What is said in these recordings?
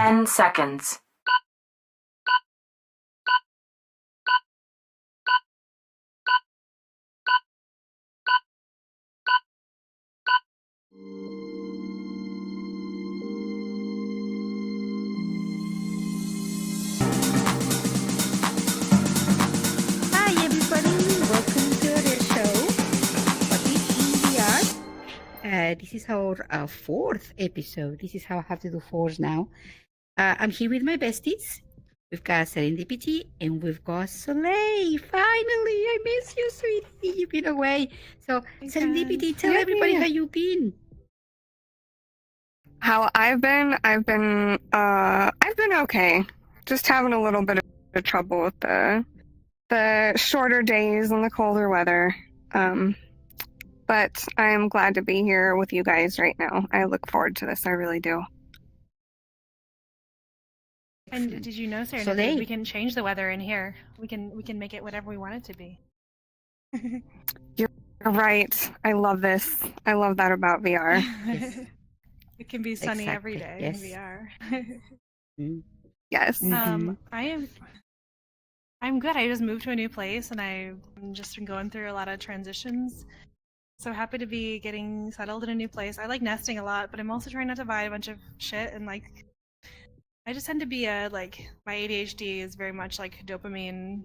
10 seconds. Hi everybody, welcome to the show. Hotties in VR. This is our fourth episode. This is how I have to do fours now. I'm here with my besties. We've got Serendipity and we've got Soleil. Finally, I miss you, sweetie. You've been away. So, Serendipity, tell everybody how you've been. How I've been okay. Just having a little bit of trouble with the shorter days and the colder weather. But I'm glad to be here with you guys right now. I look forward to this. I really do. And did you know, Sarah, that we can change the weather in here? We can make it whatever we want it to be. You're right. I love this. I love that about VR. Yes. It can be sunny every day Yes. in VR. Yes. Mhm. I'm good. I just moved to a new place and I've just been going through a lot of transitions. So happy to be getting settled in a new place. I like nesting a lot, but I'm also trying not to buy a bunch of shit and I just tend to be my ADHD is very much like dopamine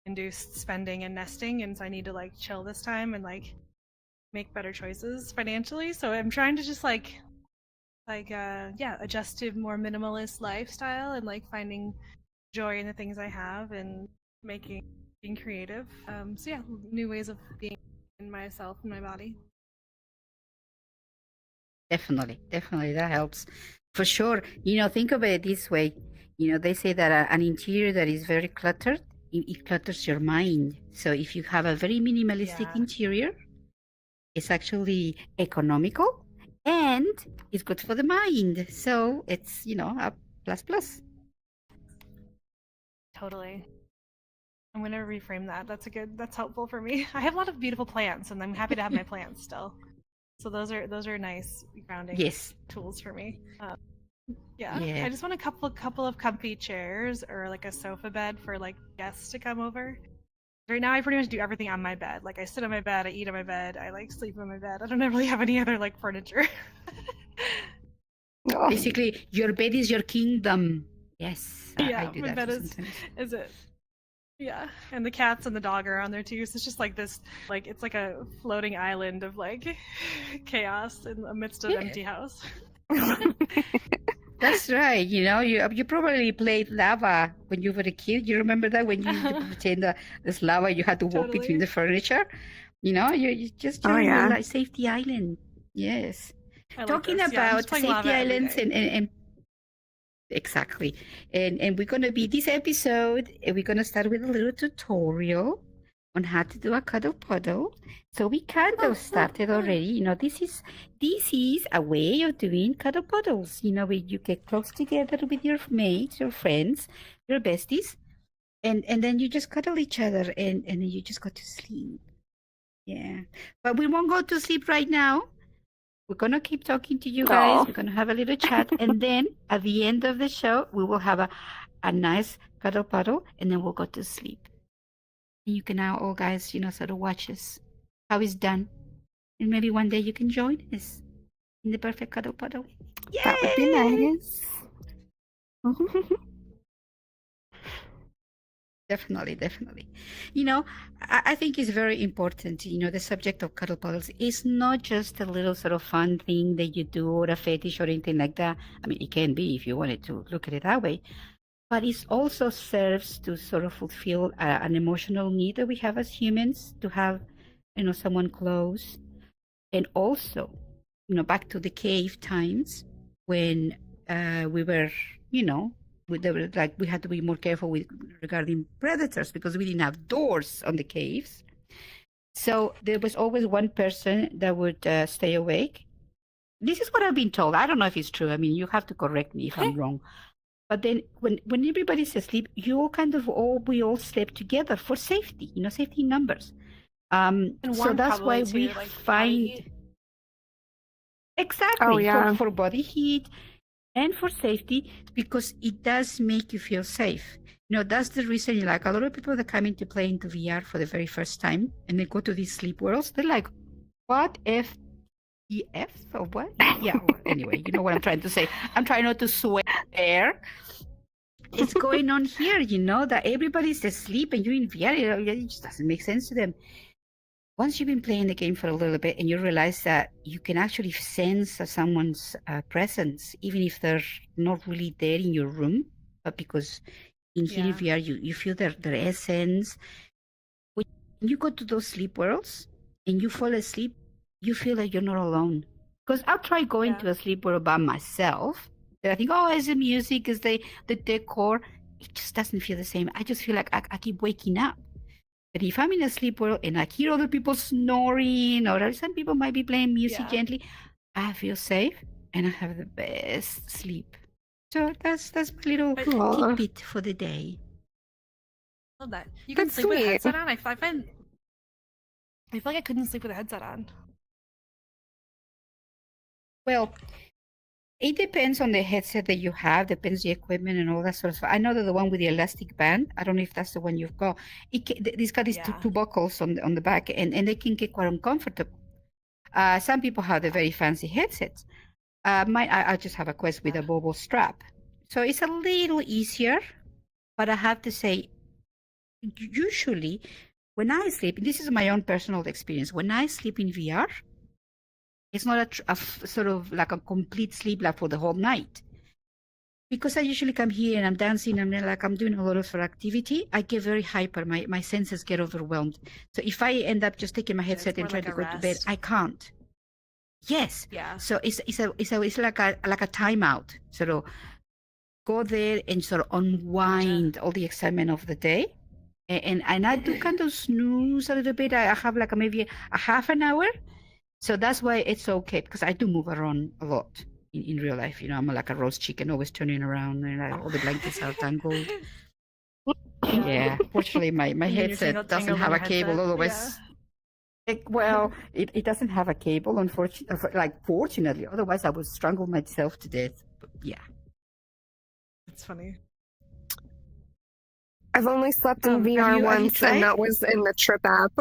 induced spending and nesting, and so I need to chill this time and make better choices financially. So I'm trying to just adjust to more minimalist lifestyle and finding joy in the things I have and being creative. So yeah, new ways of being in myself and my body. Definitely, that helps. For sure. Think of it this way. They say that an interior that is very cluttered, it clutters your mind. So if you have a very minimalistic interior, it's actually economical and it's good for the mind. So it's, a plus. Totally. I'm going to reframe that. That's helpful for me. I have a lot of beautiful plants and I'm happy to have my plants still. So those are nice grounding tools for me. I just want a couple of comfy chairs or a sofa bed for guests to come over. Right now, I pretty much do everything on my bed. Like, I sit on my bed, I eat on my bed, I like sleep on my bed. I don't really have any other like furniture. Oh, Basically, your bed is your kingdom. Yes, I Yeah, do my that bed sometimes. is it. Yeah, and the cats and the dog are on there too. So it's just like this, like it's like a floating island of like chaos in the midst of Yeah. empty house. That's right. You probably played lava when you were a kid. You remember that when you pretend that there's lava, you had to walk between Totally. the furniture. You just Oh, joined yeah. the safety island. Yes. I like Talking this. Yeah, I'm just about playing safety lava every islands day. and exactly. And we're gonna be this episode, we're gonna start with a little tutorial on how to do a cuddle puddle. So we kind of started already. This is a way of doing cuddle puddles. Where you get close together with your mates, your friends, your besties, and then you just cuddle each other and then you just go to sleep. Yeah. But we won't go to sleep right now. We're going to keep talking to you guys. Oh. We're going to have a little chat. And then at the end of the show, we will have a nice cuddle puddle and then we'll go to sleep. And you can now all guys, sort of watch us how it's done. And maybe one day you can join us in the perfect cuddle puddle. Yay! That would be nice. Definitely. I think it's very important, the subject of cuddle puddles is not just a little sort of fun thing that you do or a fetish or anything like that. I mean, it can be if you wanted to look at it that way, but it also serves to sort of fulfill an emotional need that we have as humans to have, someone close. And also, back to the cave times when we were, we had to be more careful regarding predators because we didn't have doors on the caves. So there was always one person that would stay awake. This is what I've been told. I don't know if it's true. I mean, you have to correct me if I'm wrong. But then when everybody's asleep, we all slept together for safety, safety in numbers. And So warm that's why probably, we too, like body find heat. exactly Oh, yeah. for body heat and for safety, because it does make you feel safe. That's the reason, like a lot of people that come into play into VR for the very first time and they go to these sleep worlds, they're like, what if EF or what? Yeah, well, anyway, you know what I'm trying to say. I'm trying not to swear. It's going on here, that everybody's asleep and you're in VR. It just doesn't make sense to them. Once you've been playing the game for a little bit and you realize that you can actually sense someone's presence, even if they're not really there in your room, but because in here in VR, you feel their essence. When you go to those sleep worlds and you fall asleep, you feel like you're not alone. Because I'll try going to a sleep world by myself. I think, it's the music, it's the decor. It just doesn't feel the same. I just feel like I keep waking up. But if I'm in a sleep world and I hear other people snoring or some people might be playing music gently, I feel safe and I have the best sleep. So that's my little tidbit for the day. Love that. You can That's sleep with a sweet. headset on. I feel like I couldn't sleep with a headset on. Well, it depends on the headset that you have, depends the equipment and all that sort of stuff. I know that the one with the elastic band, I don't know if that's the one you've got. It's got these two buckles on the back and they can get quite uncomfortable. Some people have the very fancy headsets. I just have a Quest with a bubble strap. So it's a little easier, but I have to say, usually when I sleep, and this is my own personal experience, when I sleep in VR, it's not a sort of like a complete sleep like for the whole night. Because I usually come here and I'm dancing and I'm doing a lot of activity, I get very hyper. My senses get overwhelmed. So if I end up just taking my headset and trying to go to bed, I can't. Yes. Yeah. So it's like a timeout. Sort of go there and sort of unwind all the excitement of the day. And I do kind of snooze a little bit. I have like maybe a half an hour. So that's why it's okay, because I do move around a lot in real life. I'm like a roast chicken, always turning around, and all the blankets are tangled. Yeah, fortunately, my headset doesn't have a cable. Otherwise, it doesn't have a cable, unfortunately. Fortunately, otherwise I would strangle myself to death. But yeah, It's funny. I've only slept in Have VR you once, tried? and that was in the Trip app.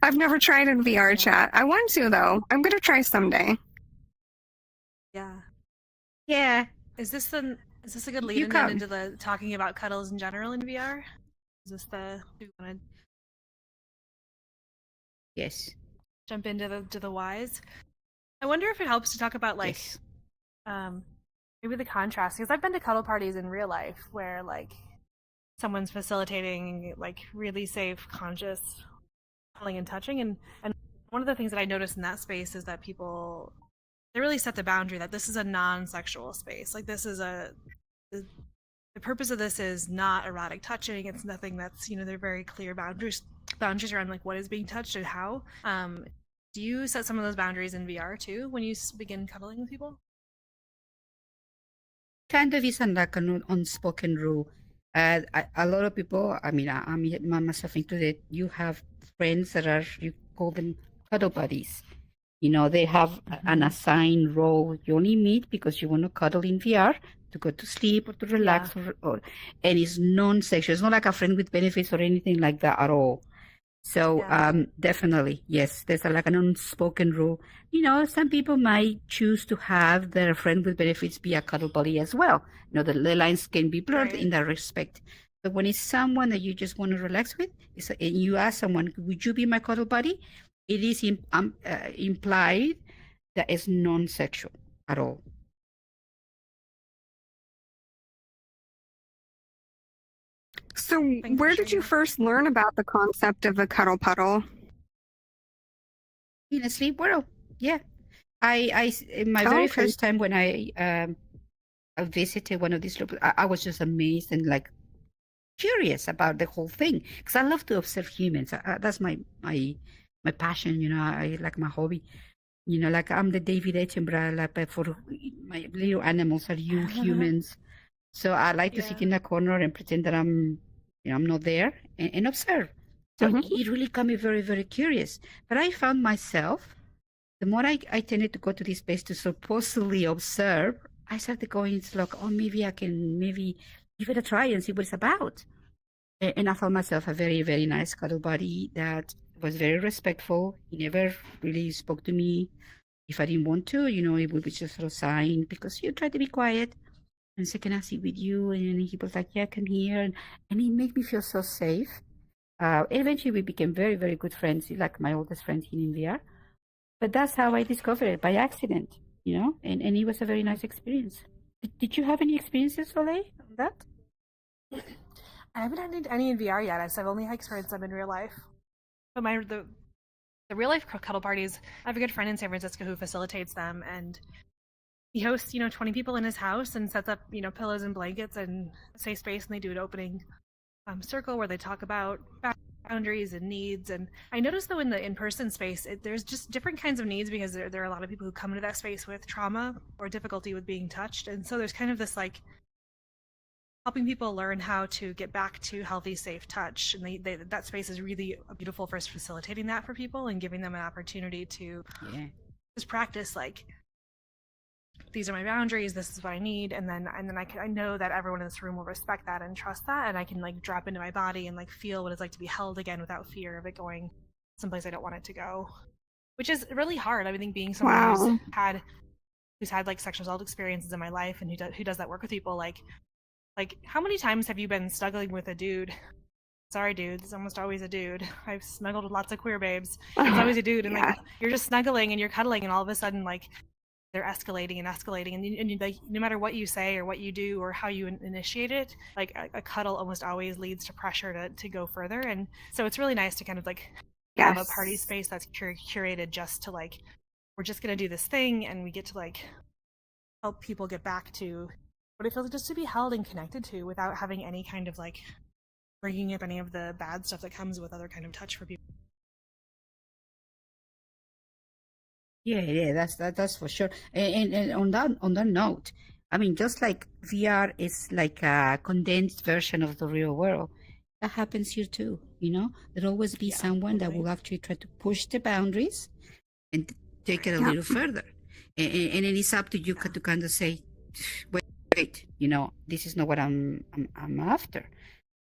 I've never tried in VR chat. I want to, though. I'm going to try someday. Yeah. Yeah, Is this a good you lead in can. into the talking about cuddles in general in VR? Is this do you want to Yes, jump into the whys? I wonder if it helps to talk about like yes. maybe the contrast, because I've been to cuddle parties in real life where like someone's facilitating like really safe, conscious cuddling and touching, and one of the things that I noticed in that space is that people, they really set the boundary that this is a non-sexual space. Like this is the purpose of this is not erotic touching. It's nothing that's, they're very clear boundaries around like what is being touched and how. Do you set some of those boundaries in VR too when you begin cuddling with people? Kind of isn't like an unspoken rule. A lot of people, I mean, I'm myself included, you have friends that are, you call them cuddle buddies. They have an assigned role. You only meet because you want to cuddle in VR to go to sleep or to relax, and it's non-sexual. It's not like a friend with benefits or anything like that at all. So definitely, yes, there's like an unspoken rule. Some people might choose to have their friend with benefits be a cuddle buddy as well. The lines can be blurred in that respect. But when it's someone that you just want to relax with, and you ask someone, would you be my cuddle buddy? It is implied that it's non-sexual at all. So, Thanks for where did you sharing. first learn about the concept of a cuddle puddle? In a sleep world, yeah. In my very okay. first time when I visited one of these, I was just amazed and like curious about the whole thing because I love to observe humans. That's my passion. I like my hobby. Like I'm the David Attenborough, but for my little animals are you humans. So I like to sit in a corner and pretend that I'm not there and observe. So it really got me very, very curious. But I found myself, the more I tended to go to this space to supposedly observe, I started going to like, maybe I can give it a try and see what it's about. And I found myself a very, very nice cuddle buddy that was very respectful. He never really spoke to me if I didn't want to. It would be just a sign because you try to be quiet. And so, can I sit with you? And he was like, yeah, come here. And he made me feel so safe. Eventually, we became very, very good friends. He's like my oldest friend here in VR. But that's how I discovered it, by accident, and it was a very nice experience. Did you have any experiences, Soleil, on that? I haven't had any in VR yet. I've only experienced them in real life. But the real life cuddle parties, I have a good friend in San Francisco who facilitates them, and he hosts 20 people in his house and sets up pillows and blankets and a safe space, and they do an opening circle where they talk about boundaries and needs. And I noticed though in the in-person space, there's just different kinds of needs because there are a lot of people who come into that space with trauma or difficulty with being touched, and so there's kind of this like helping people learn how to get back to healthy, safe touch, and that space is really beautiful for facilitating that for people and giving them an opportunity to just practice like, these are my boundaries, this is what I need, and then I know that everyone in this room will respect that and trust that, and I can like drop into my body and like feel what it's like to be held again without fear of it going someplace I don't want it to go, which is really hard. I think being someone who's had like sexual assault experiences in my life and who does that work with people, like how many times have you been snuggling with a dude? Sorry, dude, it's almost always a dude. I've snuggled with lots of queer babes. It's always a dude, and like you're just snuggling and you're cuddling, and all of a sudden like they're escalating, and like no matter what you say or what you do or how you initiate it, like a cuddle almost always leads to pressure to go further. And so it's really nice to kind of like have a party space that's curated just to like, we're just gonna do this thing, and we get to like help people get back to what it feels like just to be held and connected to without having any kind of like bringing up any of the bad stuff that comes with other kind of touch for people. Yeah, that's for sure. And on that note, I mean, just like VR is like a condensed version of the real world, that happens here too. There'll always be someone that will actually try to push the boundaries and take it a little further. And then it's up to you to kind of say, wait, this is not what I'm after.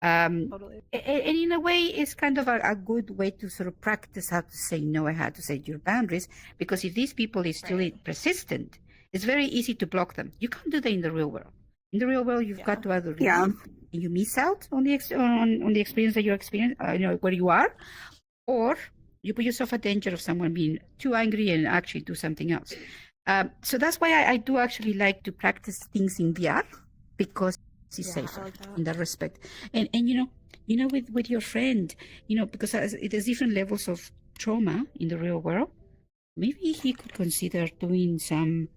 Totally. And in a way, it's kind of a good way to sort of practice how to say no and how to set your boundaries. Because if these people is still Right. persistent, it's very easy to block them. You can't do that in the real world. In the real world, you've got to either Yeah. leave and you miss out on the on the experience that you experience, where you are, or you put yourself at danger of someone being too angry and actually do something else. So that's why I do actually like to practice things in VR, because it's Yeah, safer I like that. in that respect. And with your friend, because there's different levels of trauma in the real world. Maybe he could consider doing some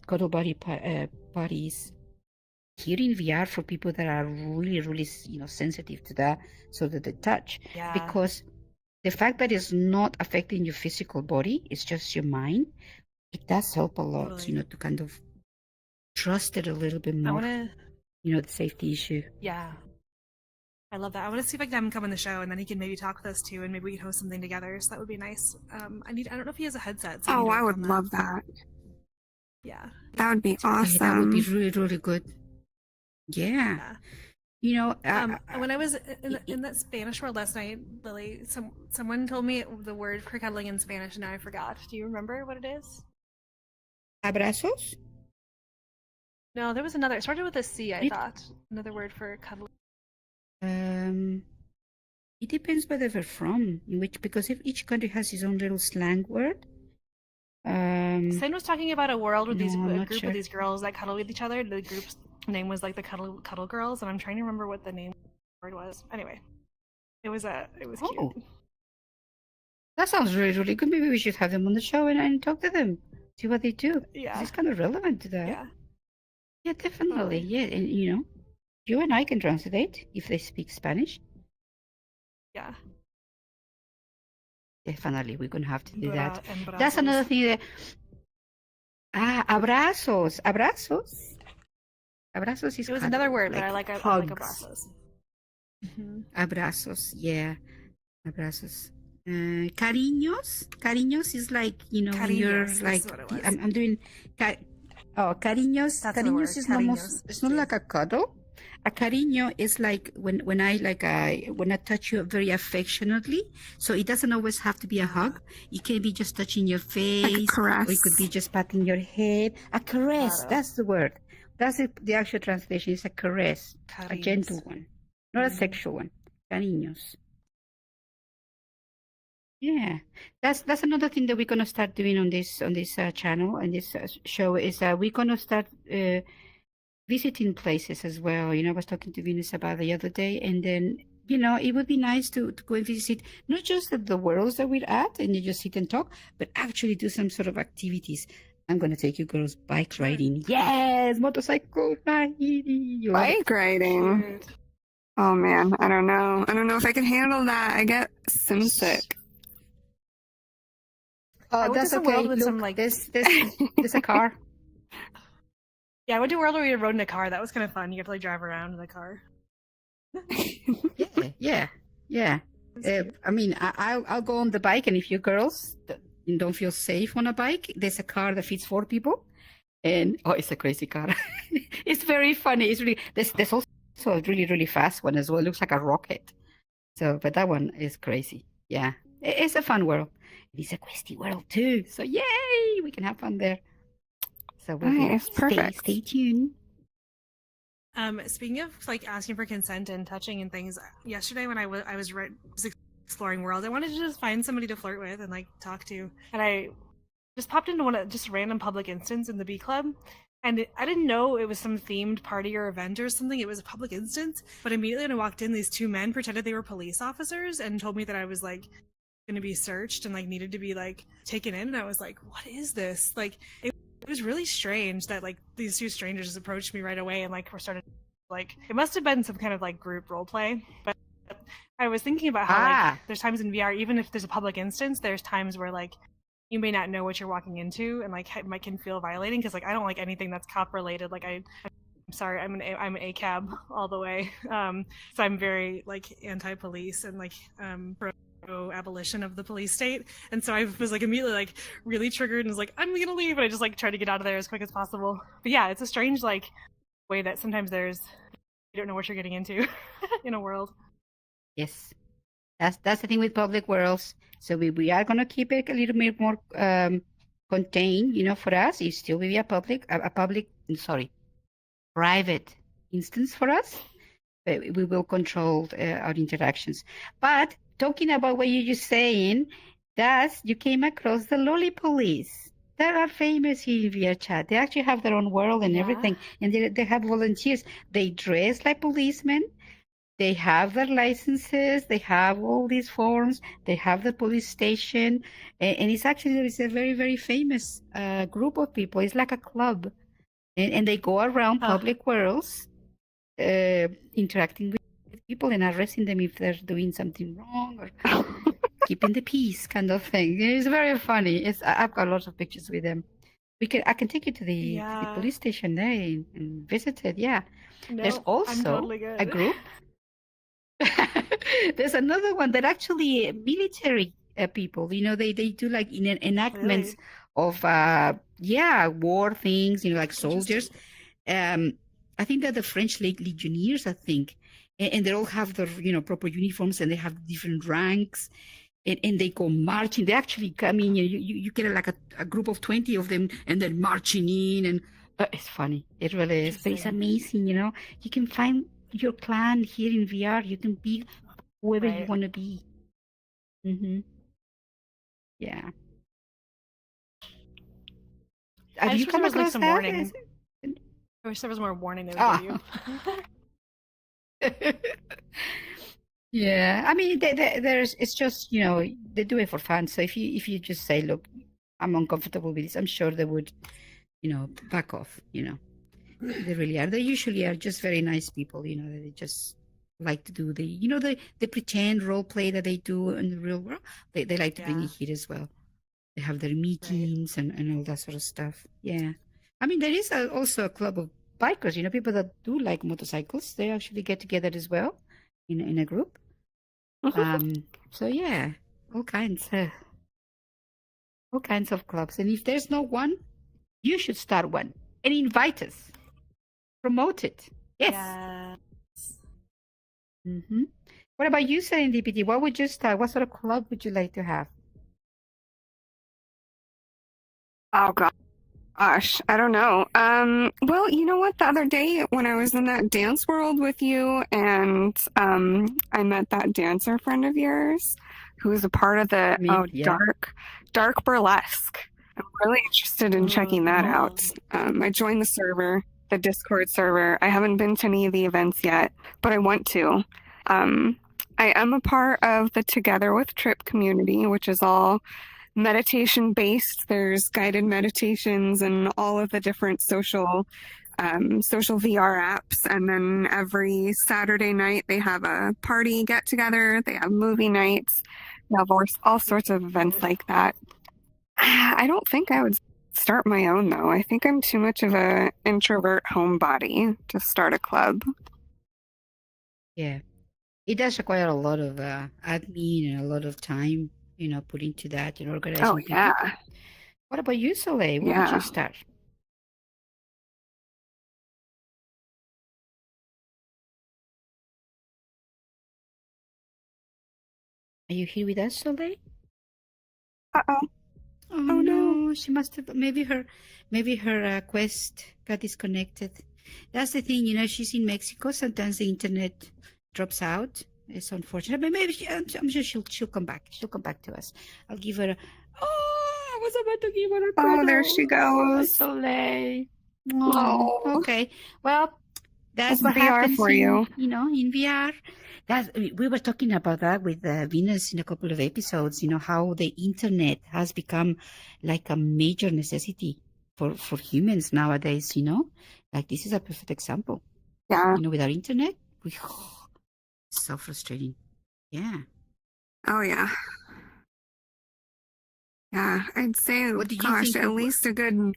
cuddle buddy parties here in VR for people that are really, really, sensitive to that, so that they touch. Yeah. Because the fact that it's not affecting your physical body, it's just your mind, it does help a lot, Totally. to kind of trust it a little bit I more, want to. the safety issue. Yeah. I love that. I want to see if I can have him come on the show, and then he can maybe talk with us too, and maybe we can host something together. So that would be nice. I don't know if he has a headset. So Oh, I I would love that. Yeah. That would be awesome. That would be really, really good. Yeah. Yeah. When I was in that Spanish world last night, Lily, someone told me the word for cuddling in Spanish, and now I forgot. Do you remember what it is? Abrazos? No, there was another. It started with a C, I thought. Another word for cuddling. It depends where they're from, because if each country has its own little slang word. Sin was talking about a world with No, I'm a not group sure. of these girls that cuddle with each other. The group's name was like the Cuddle Girls, and I'm trying to remember what the name word was. Anyway, it was cute. Oh, that sounds really, really good. Maybe we should have them on the show and talk to them, see what they do. Yeah. It's kind of relevant to that. Yeah. Yeah, definitely. Totally. Yeah, and you and I can translate if they speak Spanish. Yeah. Definitely, we're gonna have to do that. Embrazos. That's another thing that. Abrazos. Abrazos is. It was kind another of word, but I like abrazos. Mm-hmm. Abrazos, yeah. Abrazos. Cariños. Cariños is like, when you're Cariños, like, that's what it was. I'm doing. Cariños. That's the Cariños word, is cariños. almost. It's not like a cuddle. A cariño is like when I touch you very affectionately. So it doesn't always have to be a hug. It can be just touching your face, Like a caress. or it could be just patting your head. A caress. Claro. That's the word. That's the actual translation. It's a caress, a gentle one, not a sexual one. Cariños. Yeah, that's another thing that we're gonna start doing on this channel and this show is we're gonna start visiting places as well. I was talking to Venus about the other day, and then it would be nice to go and visit not just the worlds that we're at and you just sit and talk, but actually do some sort of activities. I'm gonna take you girls bike riding. Yes, motorcycle riding. Bike riding. Cute. Oh man, I don't know. I don't know if I can handle that. I get seasick. I Oh, went to that's some okay. world with Look, some, like- there's a car. Yeah, I went to a world where we rode in a car. That was kind of fun. You get to like drive around in the car. Yeah. I mean, I'll go on the bike, and if you girls don't feel safe on a bike, there's a car that fits 4 people, and it's a crazy car. It's very funny. It's really there's also a really, really fast one as well. It looks like a rocket. So, but that one is crazy. Yeah, it's a fun world. It's a questy world too. So yay, we can have fun there. So we'll Nice, perfect. Stay tuned. Speaking of like asking for consent and touching and things, yesterday when I was exploring world, I wanted to just find somebody to flirt with and like talk to, and I just popped into just a random public instance in the B Club, and I didn't know it was some themed party or event or something. It was a public instance, but immediately when I walked in, these 2 men pretended they were police officers and told me that I was like going to be searched and like needed to be like taken in, and I was like, what is this? Like it was really strange that like these 2 strangers just approached me right away and like started like it must have been some kind of like group role play. But I was thinking about how like there's times in VR, even if there's a public instance, there's times where like you may not know what you're walking into, and like it can feel violating because like I don't like anything that's cop related. Like I'm sorry, I'm an ACAB all the way. So I'm very like anti-police and like pro abolition of the police state, and so I was like immediately like really triggered and was like, I'm gonna leave, and I just like tried to get out of there as quick as possible. But yeah, it's a strange like way that sometimes there's don't know what you're getting into in a world. Yes. That's the thing with public worlds. So we are gonna keep it a little bit more contained, for us. It still will be a private instance for us. But we will control our interactions. But talking about what you're just saying, you came across the Lolly Police. They are famous here in VR chat. They actually have their own world and everything, and they have volunteers. They dress like policemen. They have their licenses. They have all these forms. They have the police station, and it's a very, very famous group of people. It's like a club, and they go around public worlds, interacting with people and arresting them if they're doing something wrong or keeping the peace, kind of thing. It's very funny. I've got lots of pictures with them. I can take you to the police station there and visit it. Yeah. No, There's also I'm totally good. a group. There's another one that actually military people, they do like enactments of war things, like soldiers. I think they're the French legionnaires, I think, and they all have their proper uniforms and they have different ranks, and they go marching. They actually come in. You get like a group of 20 of them, and then marching in, and it's funny. It really is, but it's amazing. You can find your clan here in VR. You can be whoever you want to be. Yeah. Have you come across some that? warning? I wish there was more warning they would give you. Yeah, I mean, it's just they do it for fun. So if you just say, look, I'm uncomfortable with this, I'm sure they would, back off. They really are. They usually are just very nice people. They just like to do the pretend role play that they do in the real world. They like to bring it here as well. They have their meetings and all that sort of stuff. Yeah. I mean, there is also a club of bikers, people that do like motorcycles. They actually get together as well in a group. So yeah, all kinds of clubs. And if there's no one, you should start one and invite us. Promote it. Yes. What about you, Serendipity? What would you start? What sort of club would you like to have? Oh, gosh, I don't know. Well, you know what? The other day when I was in that dance world with you and I met that dancer friend of yours who was a part of the dark burlesque. I'm really interested in checking that out. I joined the server, the Discord server. I haven't been to any of the events yet, but I want to. I am a part of the Together with Trip community, which is all meditation based. There's guided meditations and all of the different social VR apps. And then every Saturday night they have a party get together. They have movie nights. They have all sorts of events like that. I don't think I would start my own though. I think I'm too much of a introvert homebody to start a club. Yeah, it does require a lot of admin and a lot of time, put into that and organizing. Oh yeah. People. What about you, Soleil? Where would you start? Are you here with us, Soleil? Uh-oh. Oh no, she must have. Maybe her quest got disconnected. That's the thing, she's in Mexico. Sometimes the internet drops out. It's unfortunate, but maybe I'm sure she'll come back. She'll come back to us. I'll give her I was about to give her a cuddle. Oh, there she goes. Soleil. Oh. Okay. Well, that's what VR happens for you. In VR. We were talking about that with Venus in a couple of episodes, how the internet has become like a major necessity for humans nowadays, like this is a perfect example. Yeah. With our internet, it's so frustrating. Yeah. Oh yeah. Yeah, I'd say, at least a good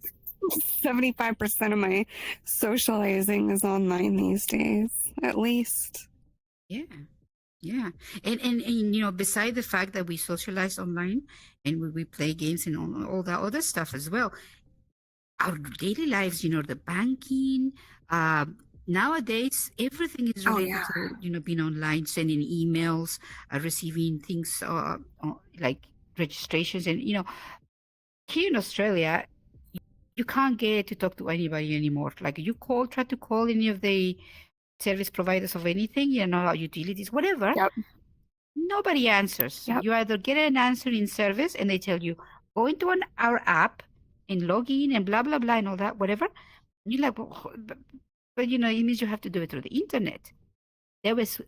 75% of my socializing is online these days, at least. Yeah. And beside the fact that we socialize online and we play games and all that other stuff as well, our daily lives, the banking, nowadays everything is Oh, related yeah. to being online, sending emails, receiving things like registrations, and here in Australia you can't get to talk to anybody anymore. Like you try to call any of the service providers of anything, utilities, whatever. Yep. Nobody answers. Yep. You either get an answer in service and they tell you, go into our app and log in and blah, blah, blah and all that, whatever. And you're like, but it means you have to do it through the internet. There was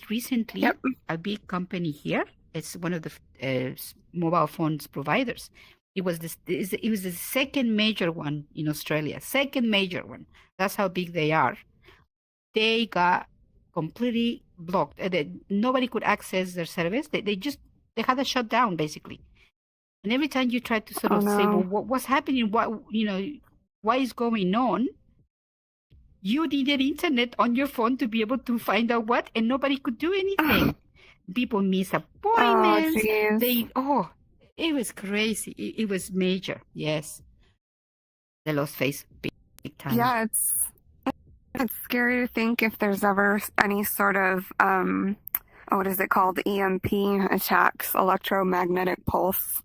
recently Yep. a big company here. It's one of the mobile phones providers. It was the second major one in Australia. Second major one. That's how big they are. They got completely blocked. Nobody could access their service. They had a shutdown basically. And every time you try to sort of say, well, what's happening? Why is going on? You needed internet on your phone to be able to find out what, and nobody could do anything. People miss appointments. It was crazy. It was major. Yes. They lost face big time. Yeah, it's scary to think if there's ever any sort of what is it called, EMP attacks, electromagnetic pulse,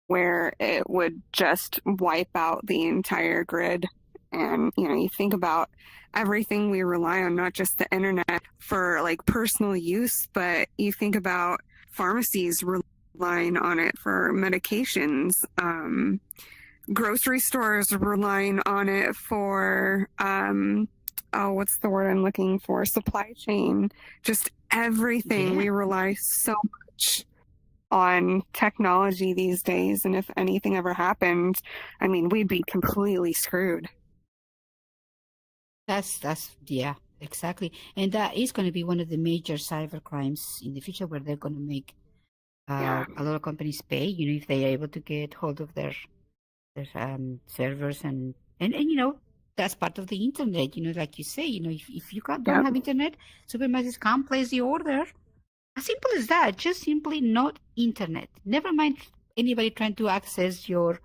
where it would just wipe out the entire grid. And you think about everything we rely on, not just the internet for like personal use, but you think about pharmacies relying on it for medications, grocery stores relying on it for what's the word I'm looking for? Supply chain. Just everything. Yeah. We rely so much on technology these days, and if anything ever happened, I mean, we'd be completely screwed. That's yeah, exactly. And that is going to be one of the major cyber crimes in the future, where they're going to make a lot of companies pay, if they are able to get hold of their servers and that's part of the internet, like you say, if you don't have internet, supermarkets can't place the order. As simple as that, just simply not internet. Never mind anybody trying to access your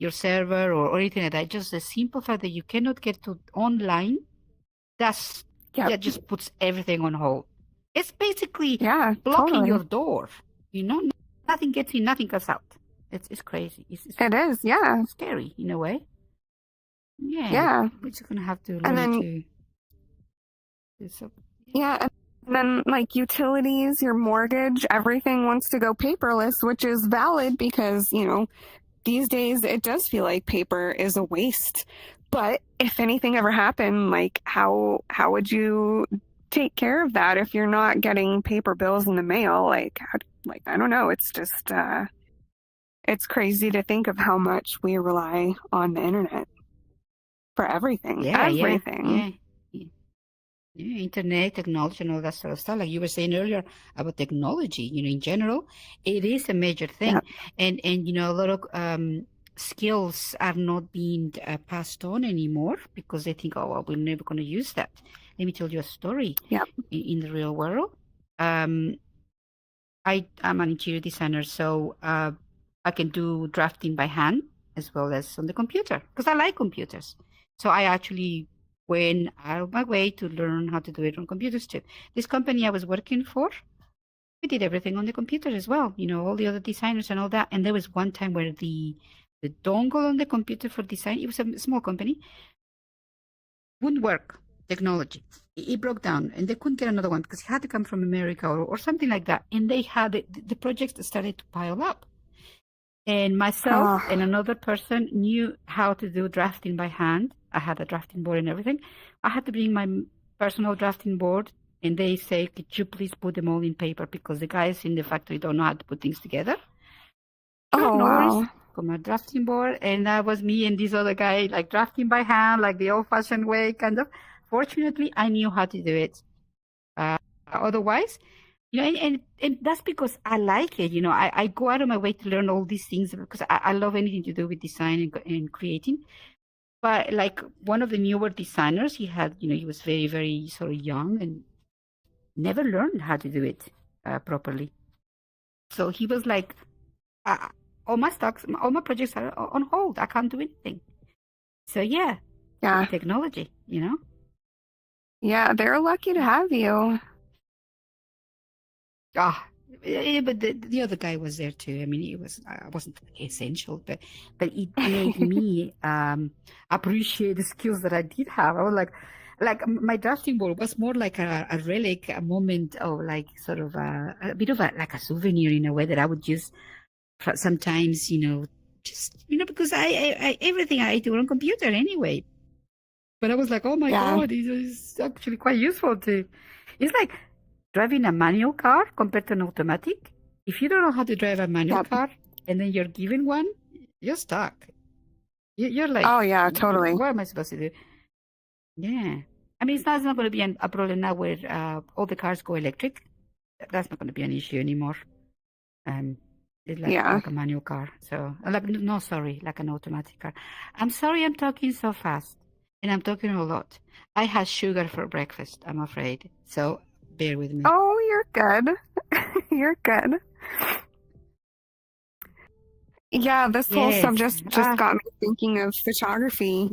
server or anything like that. Just the simple fact that you cannot get to online, that just puts everything on hold. It's basically blocking your door. Nothing gets in, nothing comes out. It's crazy. It is, yeah. Scary in a way. Yeah. Yeah. We're just gonna have to learn to do something. Yeah, and then like utilities, your mortgage, everything wants to go paperless, which is valid because, these days it does feel like paper is a waste. But if anything ever happened, like how would you take care of that if you're not getting paper bills in the mail? Like I don't know. It's just it's crazy to think of how much we rely on the internet for everything. Everything. Yeah, internet, technology, and all that sort of stuff. Like you were saying earlier about technology, in general, it is a major thing. Yeah. And a lot of skills are not being passed on anymore because they think, oh, well, we're never going to use that. Let me tell you a story. Yeah. In the real world. I'm an interior designer, so I can do drafting by hand as well as on the computer because I like computers. So I actually went out of my way to learn how to do it on computers too. This company I was working for, we did everything on the computer as well. All the other designers and all that. And there was one time where the dongle on the computer for design, it was a small company, wouldn't work. Technology. It broke down and they couldn't get another one because it had to come from America or something like that. And they had the projects that started to pile up. And myself and another person knew how to do drafting by hand. I had a drafting board and everything. I had to bring my personal drafting board, and they say, could you please put them all in paper because the guys in the factory don't know how to put things together. Wow. Got my drafting board, and that was me and this other guy, like drafting by hand, like the old-fashioned way, kind of. Fortunately, I knew how to do it. Otherwise, and that's because I like it. I go out of my way to learn all these things because I love anything to do with design and creating. But like one of the newer designers, he was very, very sort of young and never learned how to do it properly. So he was like, all my projects are on hold. I can't do anything. So yeah. Technology, Yeah, they're lucky to have you. Ah, but the other guy was there too. I mean, it was I wasn't essential, but it made me appreciate the skills that I did have. I was like my drafting board was more like a relic, a moment of like sort of a bit of like a souvenir in a way that I would use sometimes, just because I everything I do on computer anyway. But I was like, oh my Yeah. God, it is actually quite useful to. It's like driving a manual car compared to an automatic. If you don't know how to drive a manual Yep. car and then you're given one, you're stuck. You're like, Oh, yeah, totally. what am I supposed to do? Yeah. I mean, it's not going to be a problem now where all the cars go electric. That's not going to be an issue anymore. It's Yeah. like a manual car. So, no, sorry, like an automatic car. I'm sorry I'm talking so fast. And I'm talking a lot. I had sugar for breakfast, I'm afraid. So bear with me. Oh, you're good. You're good. Yeah, this whole Yes. subject just got me thinking of photography.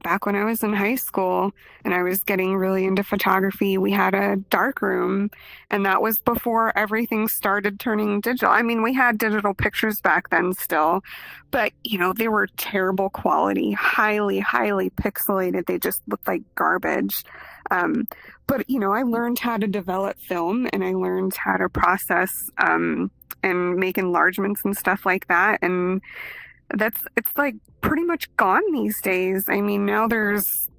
Back when I was in high school and I was getting really into photography, we had a dark room, and that was before everything started turning digital. I mean, we had digital pictures back then still, but they were terrible quality, highly, highly pixelated. They just looked like garbage. But I learned how to develop film, and I learned how to process and make enlargements and stuff like that. And it's like pretty much gone these days. I mean, now there's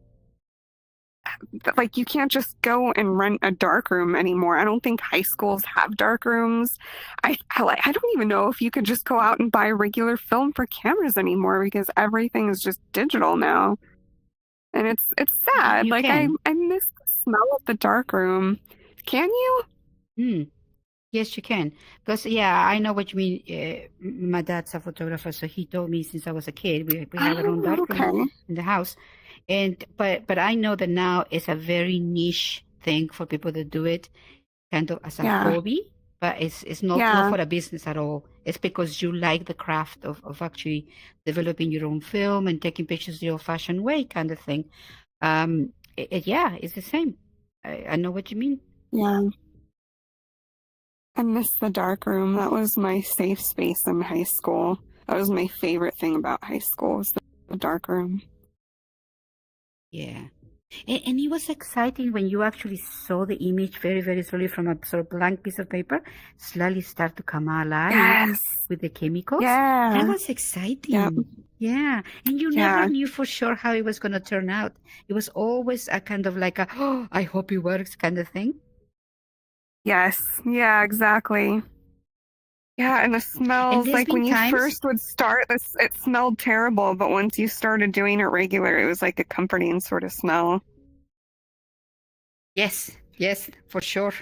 like you can't just go and rent a dark room anymore. I don't think high schools have dark rooms. I don't even know if you could just go out and buy regular film for cameras anymore, because everything is just digital now. And it's sad. You like can. I miss the smell of the dark room. Can you? Yes, you can. Because, yeah, I know what you mean. My dad's a photographer, so he told me since I was a kid, we have our own dark room in the house. But I know that now it's a very niche thing for people to do it kind of as a hobby, but it's not for a business at all. It's because you like the craft of actually developing your own film and taking pictures the old-fashioned way kind of thing. Yeah, it's the same. I know what you mean. Yeah. I miss the dark room. That was my safe space in high school. That was my favorite thing about high school, was the dark room. Yeah. And it was exciting when you actually saw the image very, very slowly from a sort of blank piece of paper slowly start to come alive with the chemicals. Yeah. That was exciting. Yep. Yeah. And you never knew for sure how it was going to turn out. It was always a kind of like oh, I hope it works kind of thing. Yes. Yeah, exactly. Yeah, and the smells, like when you first would start, it smelled terrible, but once you started doing it regular, it was like a comforting sort of smell. Yes, for sure.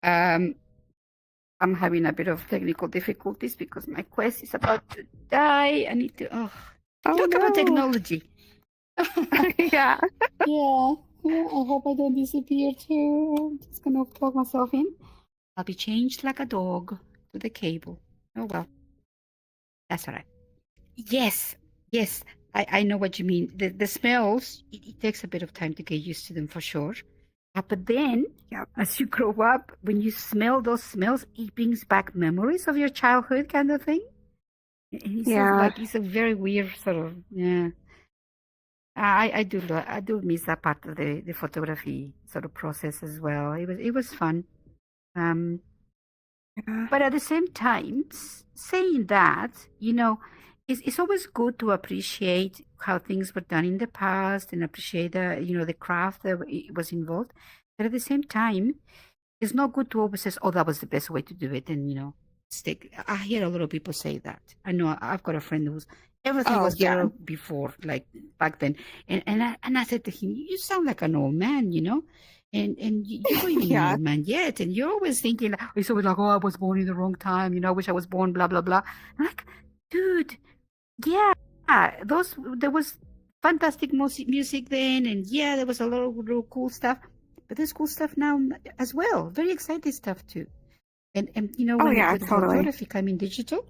I'm having a bit of technical difficulties because my Quest is about to die. I need to talk about technology. Yeah. Yeah, I hope I don't disappear too. I'm just gonna plug myself in. I'll be changed like a dog to the cable. Oh well, that's all right. Yes, I know what you mean. The smells, it takes a bit of time to get used to them for sure. But then, as you grow up, when you smell those smells, it brings back memories of your childhood kind of thing. And it's a very weird sort of, I do miss that part of the photography sort of process as well. It was fun. But at the same time, saying that, it's always good to appreciate how things were done in the past and appreciate the craft that was involved. But at the same time, it's not good to always say, "Oh, that was the best way to do it," and stick. I hear a lot of people say that. I know I've got a friend who's everything was better before, like back then, and I said to him, "You sound like an old man, And you don't even know old man yet, and you're always thinking, it's always like, oh, I was born in the wrong time, I wish I was born, blah blah blah." I'm like, dude, yeah, there was fantastic music then, and there was a lot of real cool stuff, but there's cool stuff now as well, very exciting stuff too. And when totally. photography came in digital,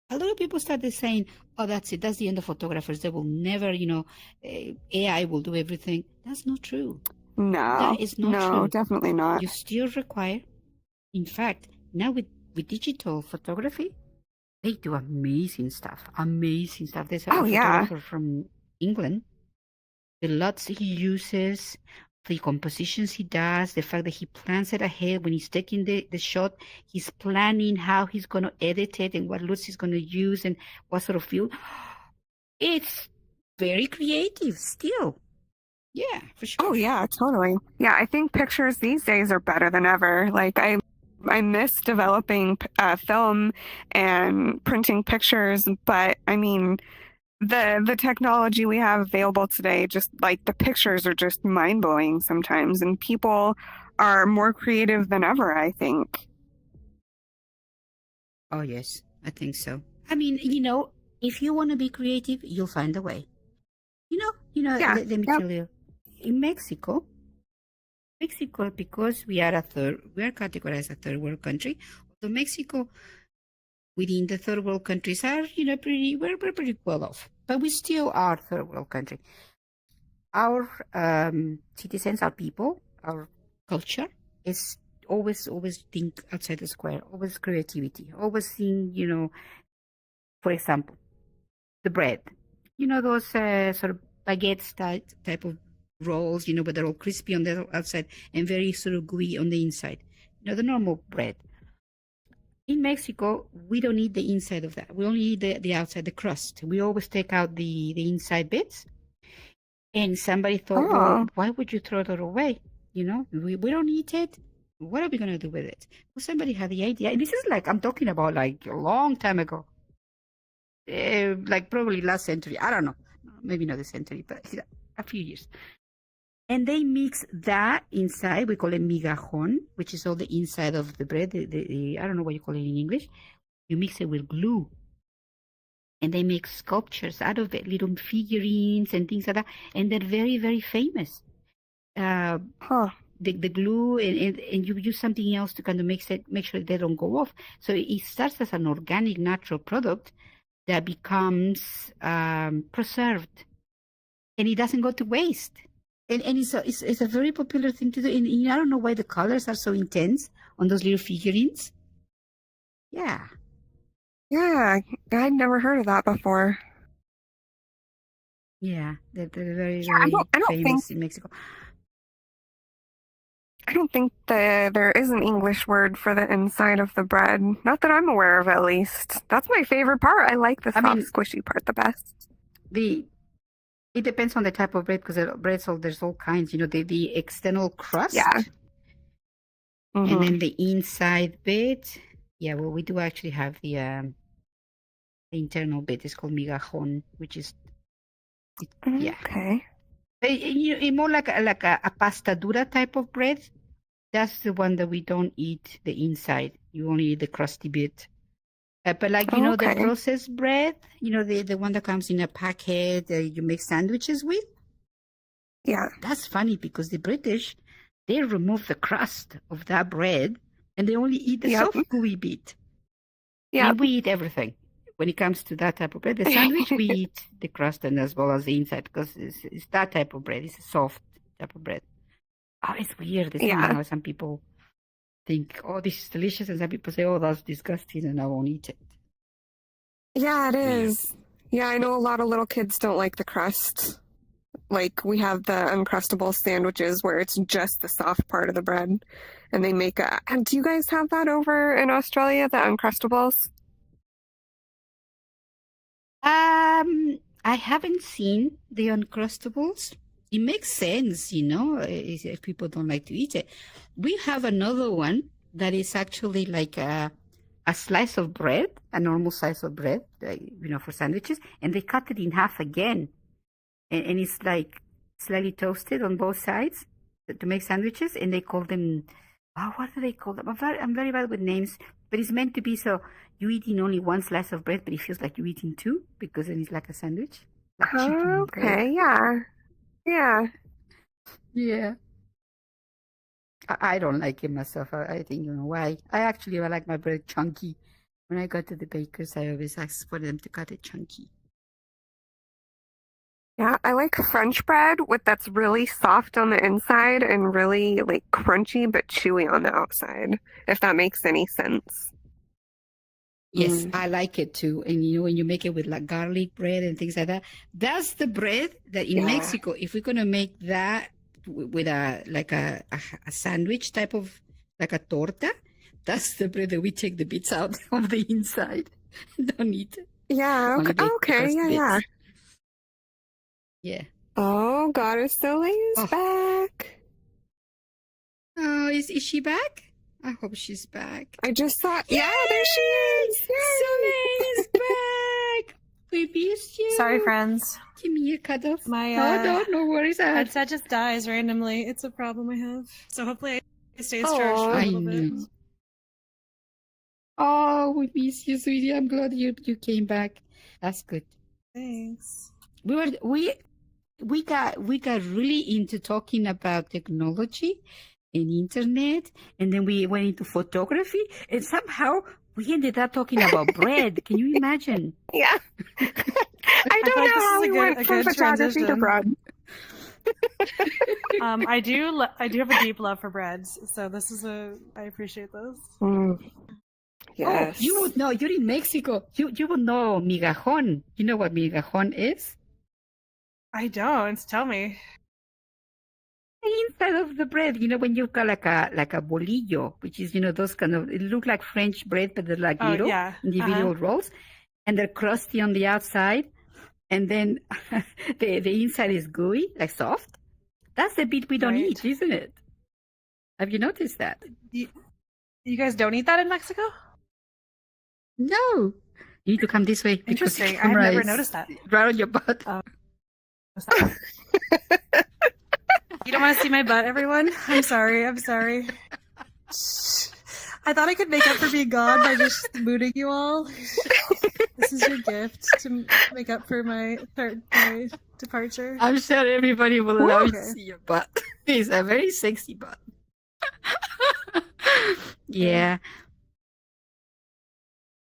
a lot of people started saying, "Oh, that's it. That's the end of photographers. They will never, AI will do everything." That's not true. That No, is not no, true. definitely not. You still require. In fact, now with digital photography, they do amazing stuff. Amazing stuff. There's a Oh, yeah. photographer from England. The LUTs he uses, the compositions he does, the fact that he plans it ahead when he's taking the shot, he's planning how he's going to edit it and what LUTs he's going to use and what sort of feel. It's very creative still. Yeah, for sure. Oh, yeah, totally. Yeah, I think pictures these days are better than ever. Like, I miss developing film and printing pictures, but I mean, the technology we have available today, just like the pictures are just mind blowing sometimes, and people are more creative than ever, I think. Oh, yes, I think so. I mean, if you want to be creative, you'll find a way. Yeah. Let me Yep. tell you, in Mexico, because we are categorized a third world country. So Mexico, within the third world countries, are we're pretty well off, but we still are third world country. Our citizens, our people, our culture is always think outside the square, always creativity, always seeing for example, the bread. Those sort of baguettes type of rolls, but they're all crispy on the outside and very sort of gooey on the inside. The normal bread. In Mexico, we don't eat the inside of that. We only eat the outside, the crust. We always take out the inside bits. And somebody thought, well, Oh, why would you throw that away? We don't eat it. What are we going to do with it? Well, somebody had the idea. And this is I'm talking about like a long time ago. Like probably last century. I don't know. Maybe not the century, but a few years. And they mix that inside. We call it migajon, which is all the inside of the bread. I don't know what you call it in English. You mix it with glue. And they make sculptures out of it, little figurines and things like that. And they're very, very famous. huh. The glue and you use something else to kind of make sure they don't go off. So it starts as an organic, natural product that becomes preserved, and it doesn't go to waste. And it's a very popular thing to do. And I don't know why the colors are so intense on those little figurines. Yeah. Yeah, I'd never heard of that before. Yeah, they're very, Yeah, very I don't think famous in Mexico. there is an English word for the inside of the bread. Not that I'm aware of, at least. That's my favorite part. I like the soft, squishy part the best. It depends on the type of bread, because there's all kinds. The external crust, Yeah. and then the inside bit. Yeah, well, we do actually have the internal bit. It's called migajon, which is yeah. Okay. More like a pasta dura type of bread. That's the one that we don't eat the inside. You only eat the crusty bit. But the processed bread, the one that comes in a packet that you make sandwiches with. Yeah. That's funny because the British, they remove the crust of that bread and they only eat the soft gooey bit. Yeah. And we eat everything. When it comes to that type of bread, the sandwich, we eat the crust and as well as the inside, because it's that type of bread. It's a soft type of bread. Oh, it's weird. It's how some people think, oh, this is delicious, and some people say, oh, that's disgusting, and I won't eat it. Yeah, it is. Yeah, I know a lot of little kids don't like the crust. Like, we have the Uncrustable sandwiches where it's just the soft part of the bread, and they make a... Do you guys have that over in Australia, the Uncrustables? I haven't seen the Uncrustables. It makes sense, if people don't like to eat it. We have another one that is actually like a slice of bread, a normal slice of bread, for sandwiches, and they cut it in half again. And it's like slightly toasted on both sides to make sandwiches, and they call them, what do they call them? I'm very bad with names, but it's meant to be so you're eating only one slice of bread, but it feels like you're eating two, because then it's like a sandwich. Like Okay, yeah. Yeah. Yeah. I don't like it myself. I think, why. I like my bread chunky. When I go to the bakers, I always ask for them to cut it chunky. Yeah, I like French bread with that's really soft on the inside and really like crunchy but chewy on the outside, if that makes any sense. Yes, I like it too. And when you make it with like garlic bread and things like that, that's the bread that in Yeah. Mexico, if we're gonna make that with a sandwich type of like a torta, that's the bread that we take the bits out of the inside. Don't eat it. Yeah, Only okay, the okay, first yeah, yeah. bits. Yeah. Oh, Goddess Silly is Oh. back. Oh, is she back? I hope she's back. I just saw, yeah, there she is. Soleil is back. We missed you. Sorry, friends. Give me your cuddles. My No worries. headset just dies randomly. It's a problem I have. So hopefully it stays charged for a I little bit. know. Oh, we miss you, sweetie. I'm glad you came back. That's good. Thanks. We got really into talking about technology and internet, and then we went into photography, and somehow we ended up talking about bread. Can you imagine? Yeah. I don't like know this how is we a went good from photography to transition. bread. I do have a deep love for breads, so I appreciate this. Yes. Oh, you would know. You're in Mexico. You would know migajon. You know what migajon is? I don't. Tell me. The inside of the bread, when you've got like a bolillo, which is those kind of, it look like French bread, but they're like little Yeah. individual rolls, and they're crusty on the outside, and then the inside is gooey, like soft. That's the bit we don't Right. eat, isn't it? Have you noticed that? You guys don't eat that in Mexico? No. You need to come this way. because the Interesting. I have camera never is noticed that. Right on your butt. You don't want to see my butt, everyone? I'm sorry. I thought I could make up for being gone by just mooning you all. This is your gift to make up for my departure. I'm sure everybody will love to Okay. see your butt. It's a very sexy butt. Yeah.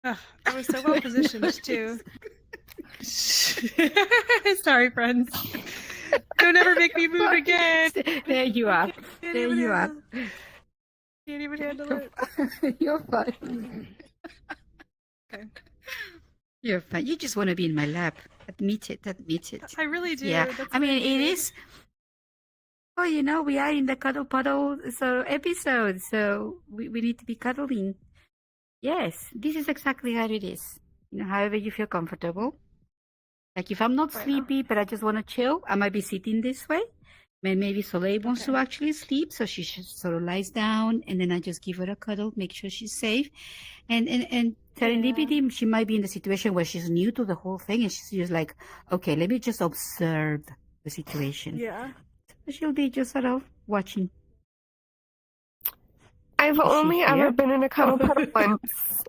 Ugh, I was so well positioned too. Sorry, friends. Don't ever make me move again. There you are. Can't There even you are. handle- Can't even handle it. You're fine. Okay. You're fine. You just want to be in my lap. Admit it. Admit it. I really do. Yeah. That's I mean, what it do. is. Oh, we are in the Cuddle Puddle episode, so we need to be cuddling. Yes, this is exactly how it is. However you feel comfortable. Like if I'm not Right. sleepy, but I just want to chill, I might be sitting this way. Maybe Soleil wants to Okay. actually sleep, so she sort of lies down, and then I just give her a cuddle, make sure she's safe. And serendipity, she might be in the situation where she's new to the whole thing, and she's just like, okay, let me just observe the situation. Yeah. She'll be just sort of watching. I've only here? ever been in a cuddle puddle once.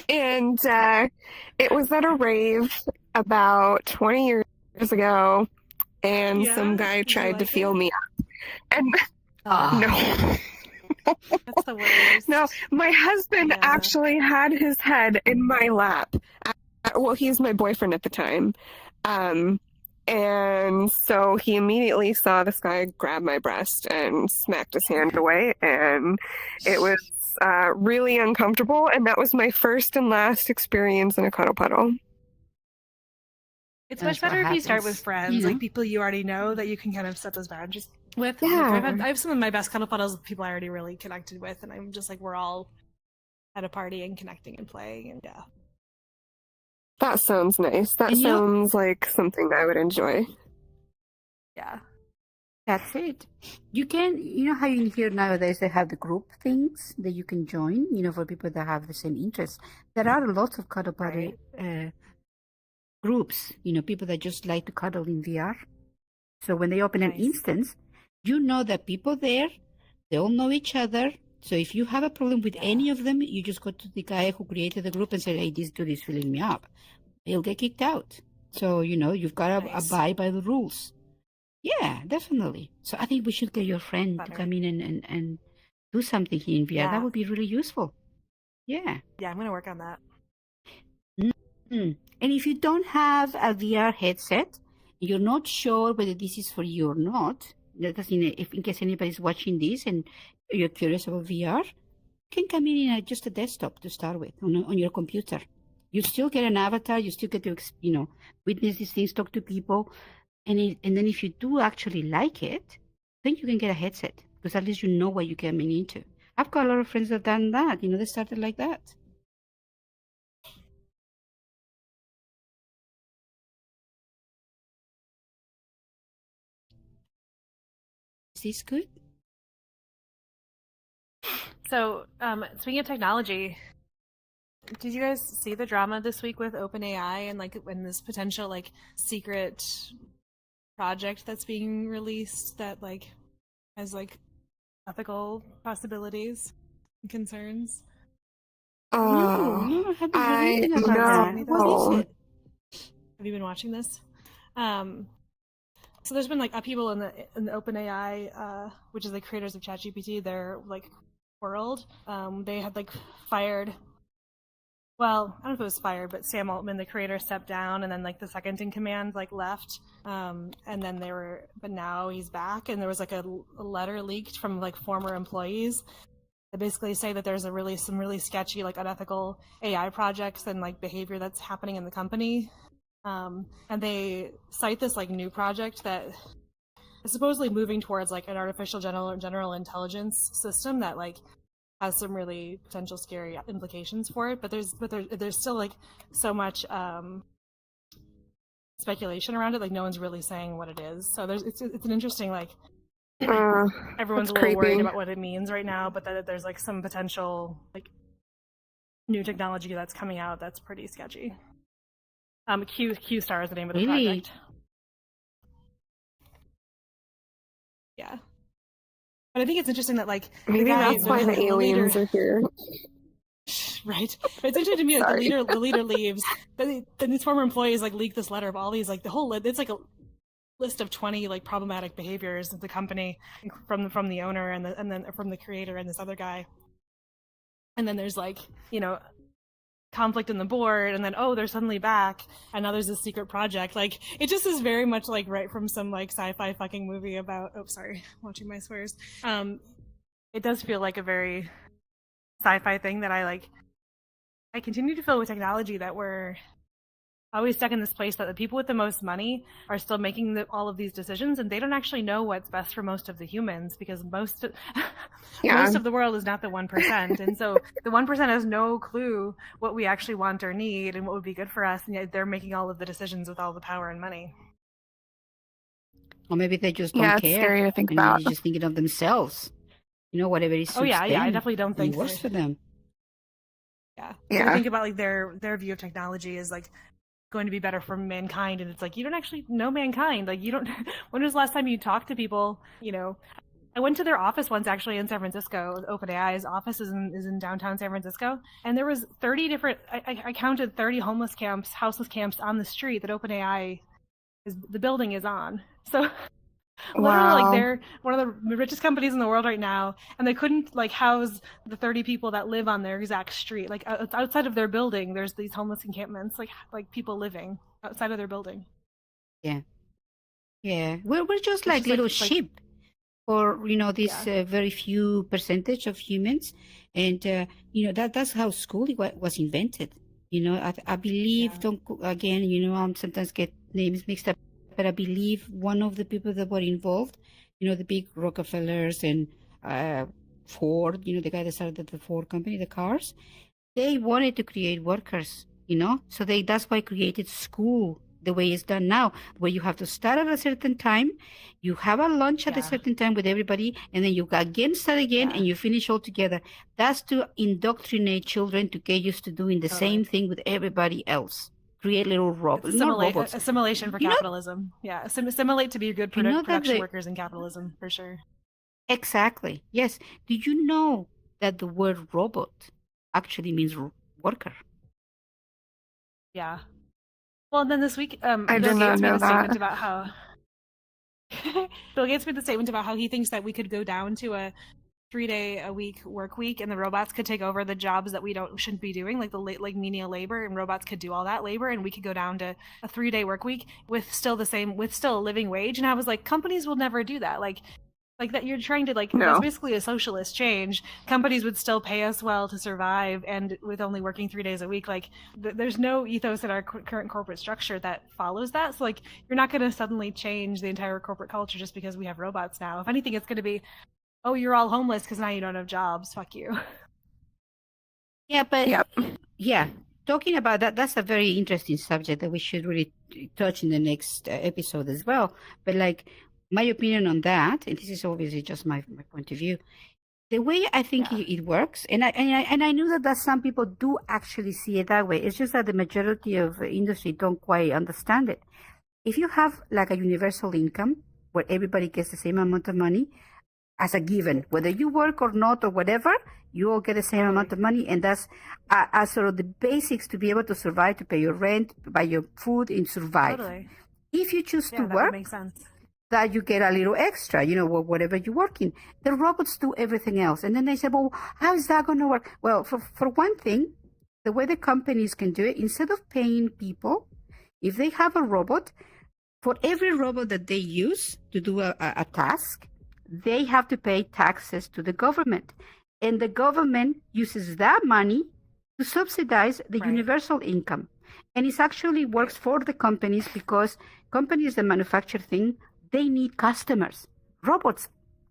And it was at a rave about 20 years ago, and Yeah? some guy Did you tried to like feel it? me up. And Ah. no. That's the worst. No, my husband Yeah. actually had his head in my lap. Well, he's my boyfriend at the time. And so he immediately saw this guy grab my breast and smacked his hand away. And it was really uncomfortable. And that was my first and last experience in a cuddle puddle. It's That's much better what if you start with happens, friends, you like know? people you already know that you can kind of set those boundaries with. Yeah. Like, I have some of my best cuddle puddles with people I already really connected with, and I'm just like, we're all at a party and connecting and playing, and yeah. That sounds nice. That And you know- sounds like something I would enjoy. Yeah. That's it. You can, how in here nowadays they have the group things that you can join, for people that have the same interests. There are lots of cuddle party groups, people that just like to cuddle in VR. So when they open an Nice. instance, that people there, they all know each other. So if you have a problem with any of them, you just go to the guy who created the group and say, hey, this dude is filling me up. He'll get kicked out. So, you've got to Nice. abide by the rules. Yeah, definitely. So I think we should get your friend to Better. come in and do something here in VR. Yeah. That would be really useful. Yeah. Yeah, I'm gonna work on that. And if you don't have a VR headset, you're not sure whether this is for you or not, because if in case anybody's watching this and you're curious about VR, you can come in just a desktop to start with on your computer. You still get an avatar, you still get to witness these things, talk to people, and then if you do actually like it, then you can get a headset because at least you know what you're coming into. I've got a lot of friends that have done that. They started like that. Is this good? So, speaking of technology, did you guys see the drama this week with OpenAI and this potential secret project that's being released that has ethical possibilities and concerns? No, I haven't heard anything about that. What is it? Have you been watching this? So there's been upheaval in the OpenAI, which is the creators of ChatGPT. Their world. They had fired. Well, I don't know if it was fired, but Sam Altman, the creator, stepped down, and then the second in command left. And then but now he's back, and there was a letter leaked from former employees that basically say that there's some really sketchy unethical AI projects and behavior that's happening in the company. And they cite this new project that is supposedly moving towards an artificial general intelligence system that has some really potential scary implications for it. But there's still so much speculation around it. No one's really saying what it is. So it's an interesting everyone's a little worried about what it means right now, but that there's some potential new technology that's coming out that's pretty sketchy. Q Star is the name of the project. Yeah. But I think it's interesting that maybe that's why the aliens are here. Right. But it's interesting to me that the leader leaves. Then these former employees leak this letter of all these the whole it's a list of 20 problematic behaviors of the company from the owner and then from the creator and this other guy. And then there's conflict in the board, and then they're suddenly back, and now there's this secret project. It just is very much right from some sci-fi fucking movie about watching my swears. It does feel like a very sci-fi thing that I continue to feel with technology that we're always stuck in this place that the people with the most money are still making all of these decisions, and they don't actually know what's best for most of the humans, because most of the world is not the 1%, and so the 1% has no clue what we actually want or need and what would be good for us, and yet they're making all of the decisions with all the power and money. Or maybe they just don't care. It's scary to think and about. They're just thinking of themselves. Whatever it is. Yeah, I definitely don't think it works for them. Yeah. I think about their view of technology is going to be better for mankind, and it's you don't actually know mankind. You don't. When was the last time you talked to people? I went to their office once, actually, in San Francisco. OpenAI's office is in downtown San Francisco, and there was 30 different. I counted 30 houseless camps on the street that OpenAI the building is on. So. Literally, they're one of the richest companies in the world right now, and they couldn't house the 30 people that live on their exact street. Outside of their building, there's these homeless encampments, like people living outside of their building. Yeah. We're just little sheep, or this very few percentage of humans, and that's how school was invented. I believe. I'm sometimes get names mixed up. But I believe one of the people that were involved, the big Rockefellers and Ford, the guy that started the Ford company, the cars, they wanted to create workers, so that's why created school the way it's done now, where you have to start at a certain time, you have a lunch at a certain time with everybody, and then you start again, and you finish all together. That's to indoctrinate children to get used to doing the same thing with everybody else. Create little robots. Assimilation for capitalism. Yeah, assimilate to be good production workers in capitalism, for sure. Exactly. Yes. Do you know that the word robot actually means worker? Yeah. Well, then this week, I did not know that. Bill Gates made the statement about how he thinks that we could go down to a 3-day-a-week work week, and the robots could take over the jobs that we shouldn't be doing, like like menial labor, and robots could do all that labor, and we could go down to a 3-day work week with still a living wage. And I was like, companies will never do that. Like that you're trying to No. that's basically a socialist change. Companies would still pay us well to survive, and with only working 3 days a week, there's no ethos in our current corporate structure that follows that. So you're not going to suddenly change the entire corporate culture just because we have robots now. If anything, it's going to be, oh, you're all homeless because now you don't have jobs. Fuck you. Yeah, but Yep. yeah, talking about that, that's a very interesting subject that we should really touch in the next episode as well. But my opinion on that, and this is obviously just my point of view, the way I think it works, and I know that some people do actually see it that way. It's just that the majority of industry don't quite understand it. If you have a universal income where everybody gets the same amount of money as a given, whether you work or not or whatever, you all get the same amount of money, and that's sort of the basics to be able to survive, to pay your rent, buy your food, and survive. Totally. If you choose to that work, makes sense. that you get a little extra, whatever you work in. The robots do everything else. And then they say, well, how is that going to work? Well, for one thing, the way the companies can do it, instead of paying people, if they have a robot, for every robot that they use to do a task, they have to pay taxes to the government. And the government uses that money to subsidize the universal income. And it actually works for the companies, because companies that manufacture things, they need customers. Robots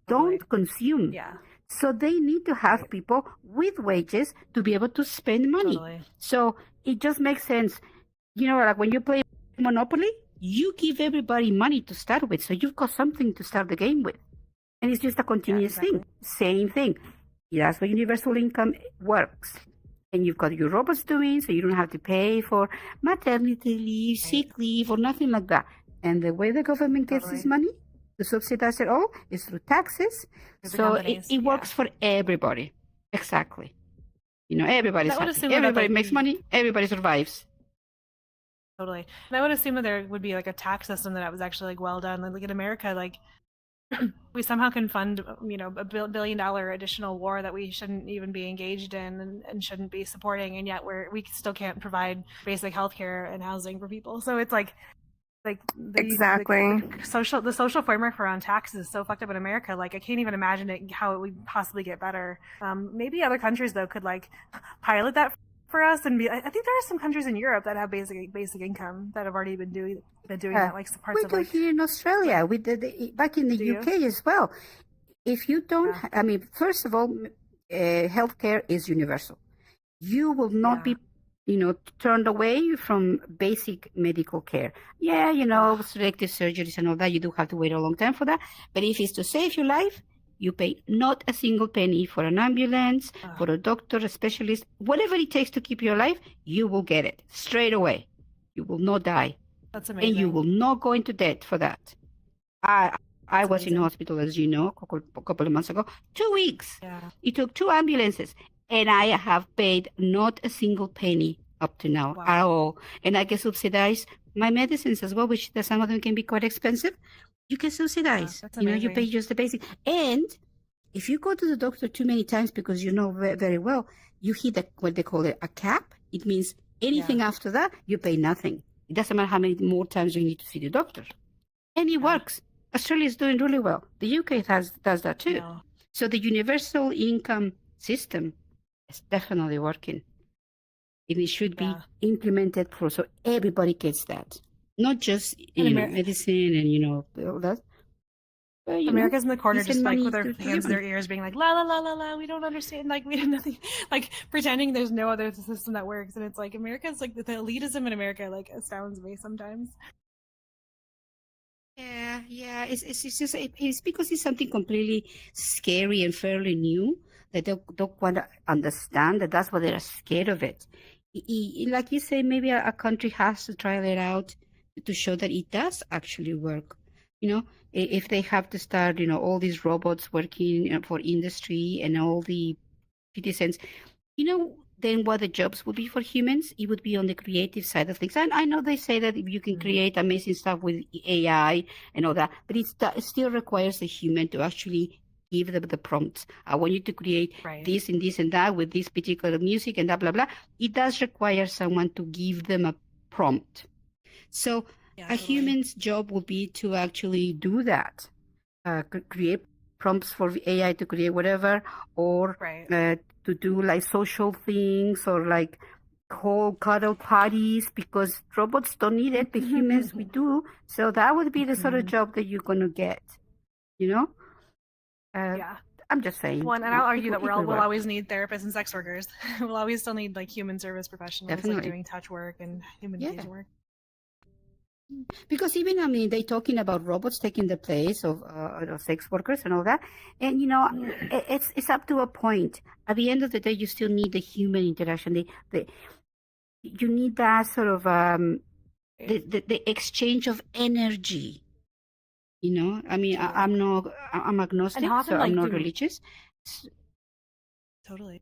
don't consume. Yeah. So they need to have people with wages to be able to spend money. Totally. So it just makes sense. When you play Monopoly, you give everybody money to start with. So you've got something to start the game with. And it's just a continuous thing. Same thing. That's where universal income works. And you've got your robots doing, so you don't have to pay for maternity leave, sick leave, or nothing like that. And the way the government gets this money to subsidize it all is through taxes. So it works for everybody. Exactly. Everybody's happy. Everybody makes money. Everybody survives. Totally. And I would assume that there would be a tax system that was actually well done. Like in America, we somehow can fund, a $1 billion additional war that we shouldn't even be engaged in and shouldn't be supporting, and yet we still can't provide basic healthcare and housing for people. So it's Exactly. The social framework around taxes is so fucked up in America. I can't even imagine how it would possibly get better. Maybe other countries though could pilot that for us, and I think there are some countries in Europe that have basic income that have already been doing that. Parts of here in Australia, with back in the UK as well. If you don't, first of all, healthcare is universal. You will not be turned away from basic medical care. Yeah, selective surgeries and all that, you do have to wait a long time for that. But if it's to save your life, you pay not a single penny for an ambulance, for a doctor, a specialist, whatever it takes to keep you alive, you will get it straight away. You will not die. That's amazing. And you will not go into debt for that. I was in hospital, as you know, a couple of months ago, 2 weeks. Yeah. It took 2 ambulances. And I have paid not a single penny up to now at all. And I can subsidize my medicines as well, which some of them can be quite expensive. You can subsidize. You pay just the basic. And if you go to the doctor too many times because you know very well, you hit what they call a cap. It means anything after that, you pay nothing. It doesn't matter how many more times you need to see the doctor. And it works. Australia is doing really well. The UK does that too. Yeah. So the universal income system is definitely working. And it should be implemented so everybody gets that. Not just medicine and all that. But, America's in the corner just with their hands in their ears being la la la la la, we don't understand, we did nothing, pretending there's no other system that works. And it's America's the elitism in America astounds me sometimes. Yeah, it's because it's something completely scary and fairly new that they don't want to understand that's why they're scared of it. Like you say, maybe a country has to try it out to show that it does actually work. If they have to start, all these robots working for industry and all the citizens, then what the jobs would be for humans, it would be on the creative side of things. And I know they say that you can create amazing stuff with AI and all that, but it still requires a human to actually give them the prompts. I want you to create Right. this and this and that with this particular music and blah, blah, blah. It does require someone to give them a prompt. So Yeah, a totally. human's job will be to actually do that, create prompts for the AI to create whatever, or Right. to do like social things, or like whole cuddle parties, because robots don't need it, but humans we do. So that would be the sort of job that you're going to get, you know? Yeah. I'm just saying. Well, and you I'll know, argue it that will- it will we'll work. always need therapists and sex workers. We'll always still need like human service professionals, like Definitely. doing touch work and human Yeah. engagement work. Because even, I mean, they're talking about robots taking the place of sex workers and all that. And, you know, it's up to a point. At the end of the day, you still need the human interaction. You need that sort of the exchange of energy. You know, I mean, I'm agnostic, how often, so I'm like, not do- religious. Totally.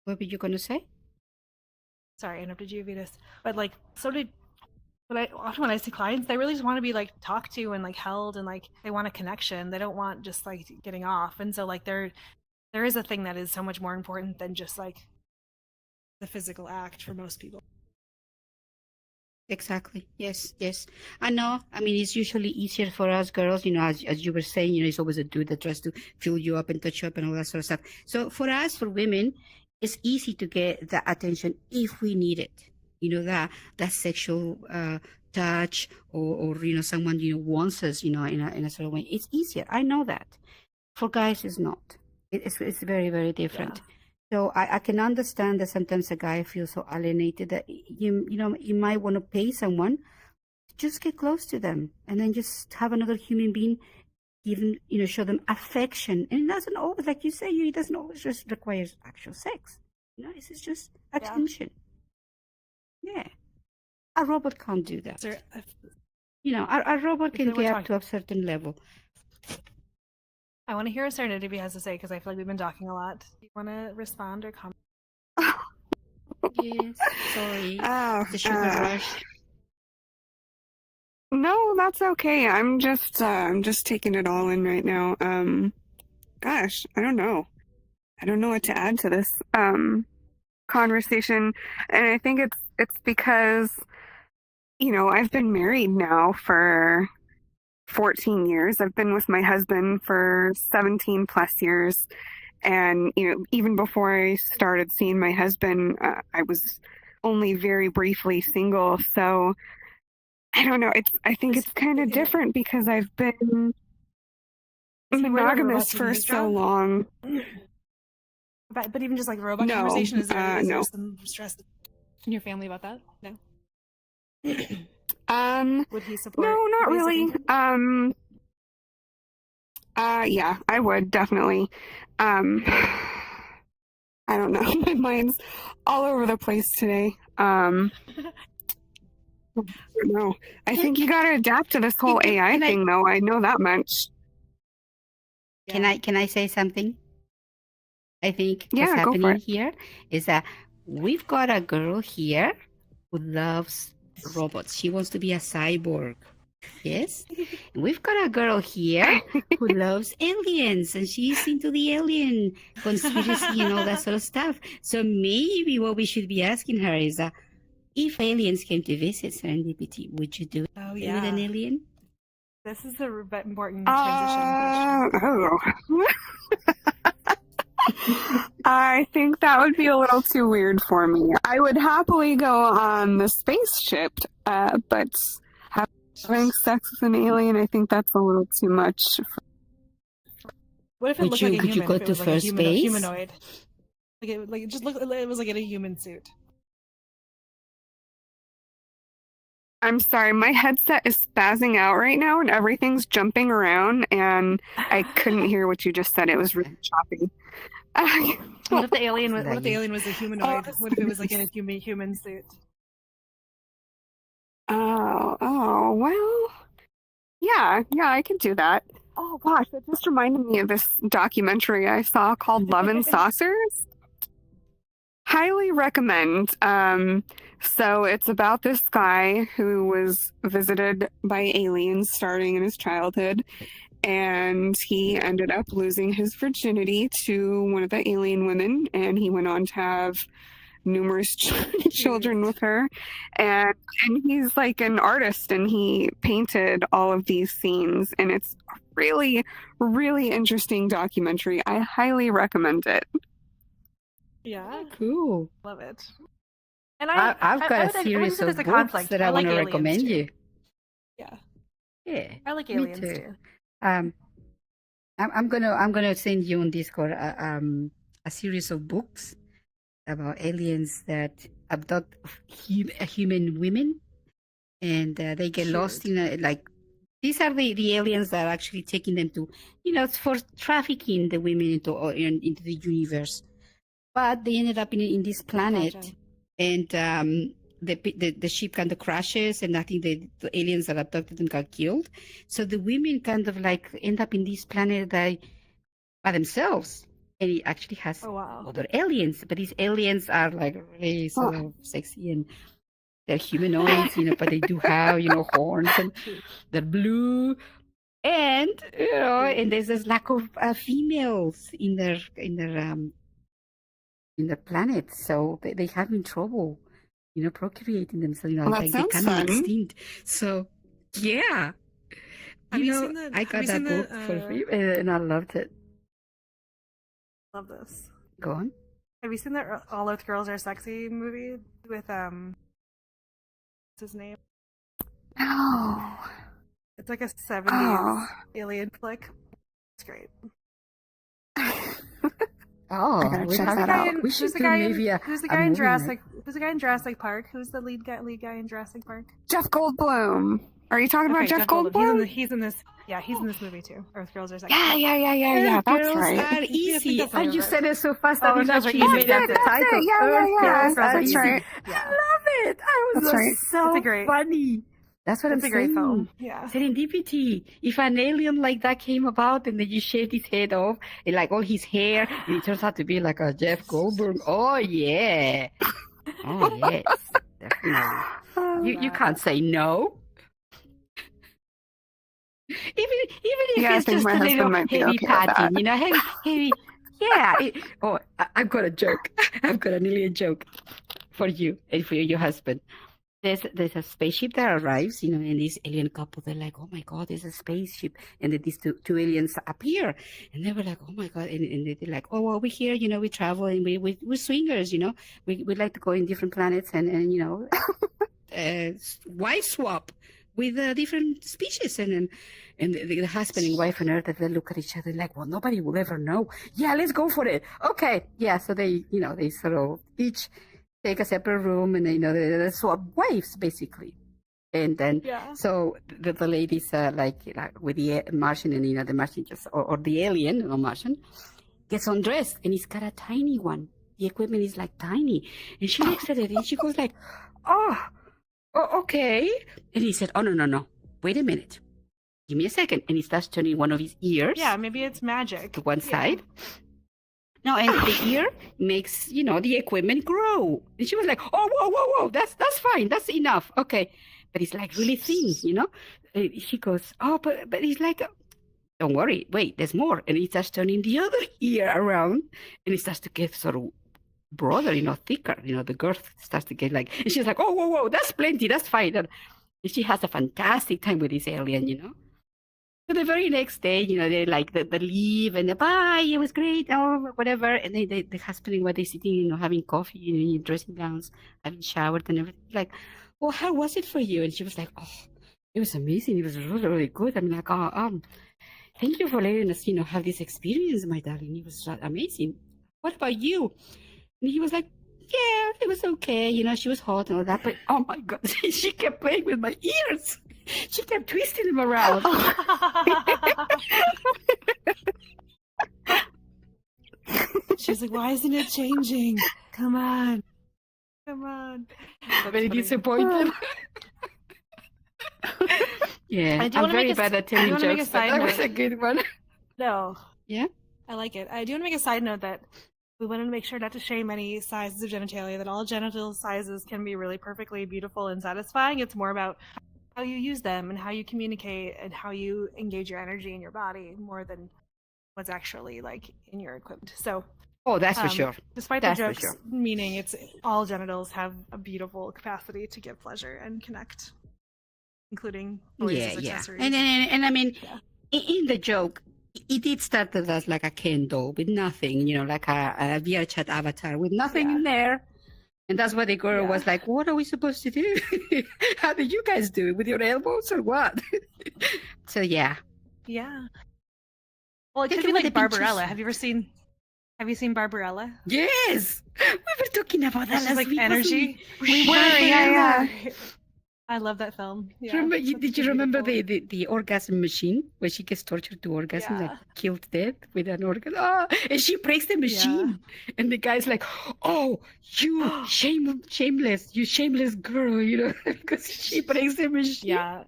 What were you going to say? Sorry, I interrupted you, Vitas. But like, so did. But often when I see clients, they really just want to be like talked to and like held, and like they want a connection. They don't want just like getting off. And so like there is a thing that is so much more important than just like the physical act for most people. Exactly. Yes, yes. I know. I mean, it's usually easier for us girls, you know, as you were saying, you know, it's always a dude that tries to fill you up and touch you up and all that sort of stuff. So for us, for women, it's easy to get that attention if we need it. You know, that sexual touch, or you know, someone, you know, wants us, you know, in a sort of way. It's easier. I know that. For guys, it's not. It's very, very different. Yeah. So I can understand that sometimes a guy feels so alienated that you know, you might want to pay someone, just get close to them, and then just have another human being give them, you know, show them affection. And it doesn't always, like you say, it doesn't always just require actual sex. You know, it's just attention. Yeah. A robot can't do that. So, You know, a robot If can they were get up talking- to a certain level. I want to hear what Serenity has to say because I feel like we've been talking a lot. Do you want to respond or comment? Yes. Sorry. Oh, The sugar rush. No, that's okay. I'm just taking it all in right now. Gosh, I don't know. I don't know what to add to this conversation, and I think it's because, you know, I've been married now for 14 years. I've been with my husband for 17 plus years. And, you know, even before I started seeing my husband, I was only very briefly single. So I don't know. I think it's kind of different because I've been monogamous for so long. But even just like robot No, conversation, is there no. some stress in your family about that? No. Would he support? No, not really. basically? Yeah, I would definitely. I don't know. My mind's all over the place today. No, I think you got to adapt to this whole AI thing, though. I know that much. Can I say something? I think Yeah, what's go for happening it. here is that we've got a girl here who loves robots. She wants to be a cyborg. Yes. And we've got a girl here who loves aliens, and she's into the alien conspiracy and all that sort of stuff. So maybe what we should be asking her is if aliens came to visit Serendipity, would you do it Oh with yeah. an alien? This is the important transition question. Oh. I think that would be a little too weird for me. I would happily go on the spaceship, but having sex with an alien, I think that's a little too much. What if it Would looked you- like a could you human? go If it to was like a first base? humanoid. Like it just looked. It was like in a human suit. I'm sorry, my headset is spazzing out right now and everything's jumping around, and I couldn't hear what you just said. It was really choppy. What if the alien was? Is that What if the you? alien was a humanoid? What if it was like in a human suit? Oh, well, yeah, I could do that. Oh gosh, that just reminded me of this documentary I saw called Love and Saucers. Highly recommend. So it's about this guy who was visited by aliens starting in his childhood, and he ended up losing his virginity to one of the alien women, and he went on to have numerous children with her, and he's like an artist, and he painted all of these scenes, and it's a really, really interesting documentary. I highly recommend it. Yeah, Cool. love it. And I've got a would series say of there's a books conflict. that I like want to aliens, recommend too. you. Yeah, Yeah, I like me aliens too. too. I'm gonna send you on Discord a series of books about aliens that abduct human women, and they get lost in like these are the aliens that are actually taking them to, it's for trafficking the women into the universe, but they ended up in this planet. Gotcha. And the ship kind of crashes, and I think the aliens that abducted them got killed. So the women kind of like end up in this planet by themselves, and it actually has Oh wow. other aliens. But these aliens are like really sort of sexy, and they're humanoids, but they do have horns, and they're blue, and and there's this lack of females in their planet, so they have in trouble, procreating themselves. Well, that they sounds kind fun. of extinct. So yeah, Have you seen the? I got that book for free, and I loved it. Love this. Go on. Have you seen the All Earth Girls Are Sexy movie with what's his name? No. It's like a 70s Oh. alien flick. It's great. Oh, I gotta we check have that to- out. we should do maybe who's the a guy in movie Jurassic? Who's the guy in Jurassic Park? Who's the lead guy in Jurassic Park? Jeff Goldblum. Are you talking about Jeff Goldblum? He's in this. Yeah, he's in this movie too. Earth Girls Are Sexy. Yeah. That's Girls right. are easy. that's And you right. said it so fast Oh, that that's actually right. made that the That's it. title. Yeah. Girls are That's easy. right. Yeah. I love it. I was That's right. so It's a great- funny. That's what It's I'm a great saying. film. Yeah. Serendipity. If an alien like that came about and then you shaved his head off and like all his hair, and it turns out to be like a Jeff Goldblum. Oh yeah. Oh yes. Definitely. You can't say no. Even if Yeah, I it's think just my a husband little might be heavy okay with that. patting, heavy. Yeah. I've got a joke. I've got an alien joke for you and for your husband. There's a spaceship that arrives, and this alien couple, they're like, oh my God, there's a spaceship. And then these two aliens appear. And they were like, oh my God. And they're like, oh, well, we're here, we travel and we're swingers, we like to go in different planets and wife swap with different species. And the husband and wife on Earth, they look at each other like, well, nobody will ever know. Yeah, let's go for it. Okay. Yeah. So they, they sort of each take a separate room, and they swap wives basically. And then so the ladies like with the Martian, and the Martian just or the alien or Martian gets undressed, and he's got a tiny one. The equipment is like tiny, and she looks at it and she goes like, oh okay. And he said, oh no, wait a minute, give me a second. And he starts turning one of his ears. Yeah, maybe it's magic. To one side. No, and the ear makes, the equipment grow. And she was like, oh, whoa, that's fine. That's enough. Okay. But it's like really thin, She goes, oh, but he's like, don't worry. Wait, there's more. And he starts turning the other ear around, and it starts to get sort of broader, thicker. The girth starts to get like, and she's like, oh, whoa, that's plenty. That's fine. And she has a fantastic time with this alien, So the very next day, they like the leave and the bye, it was great, or whatever. And then the husband and wife, they sitting, having coffee, in dressing gowns, having showered and everything. Like, well, how was it for you? And she was like, oh, it was amazing. It was really, really good. I'm like, thank you for letting us, have this experience, my darling. It was amazing. What about you? And he was like, yeah, it was okay. She was hot and all that. But oh my God, she kept playing with my ears. She kept twisting them around. She's like, why isn't it changing? Come on. Very disappointed. Yeah, I'm very bad at telling jokes, but that was a good one. No. Yeah? I like it. I do want to make a side note that we wanted to make sure not to shame any sizes of genitalia, that all genital sizes can be really perfectly beautiful and satisfying. It's more about how you use them and how you communicate and how you engage your energy in your body more than what's actually like in your equipment. So Oh, that's for sure. despite That's the for jokes, sure. meaning it's all genitals have a beautiful capacity to give pleasure and connect, including toys Yeah, as yeah. accessories. And I mean, Yeah. in the joke, it did start as like a Ken doll with nothing, like a VR chat avatar with nothing Yeah. in there. And that's why the girl Yeah. was like, what are we supposed to do? How do you guys do it? With your elbows or what? So, yeah. Yeah. Well, it Take could be it with like a pinch of Barbarella. salt. Have you seen Barbarella? Yes! We were talking about that That's just last like week. wasn't energy. We were, yeah. I love that film. Yeah. Remember, it's did you so remember beautiful. the orgasm machine where she gets tortured to orgasm, like Yeah. killed dead with an orgasm? Oh, and she breaks the machine. And the guy's like, oh, you shameless, you shameless girl, because she breaks the machine. Yeah.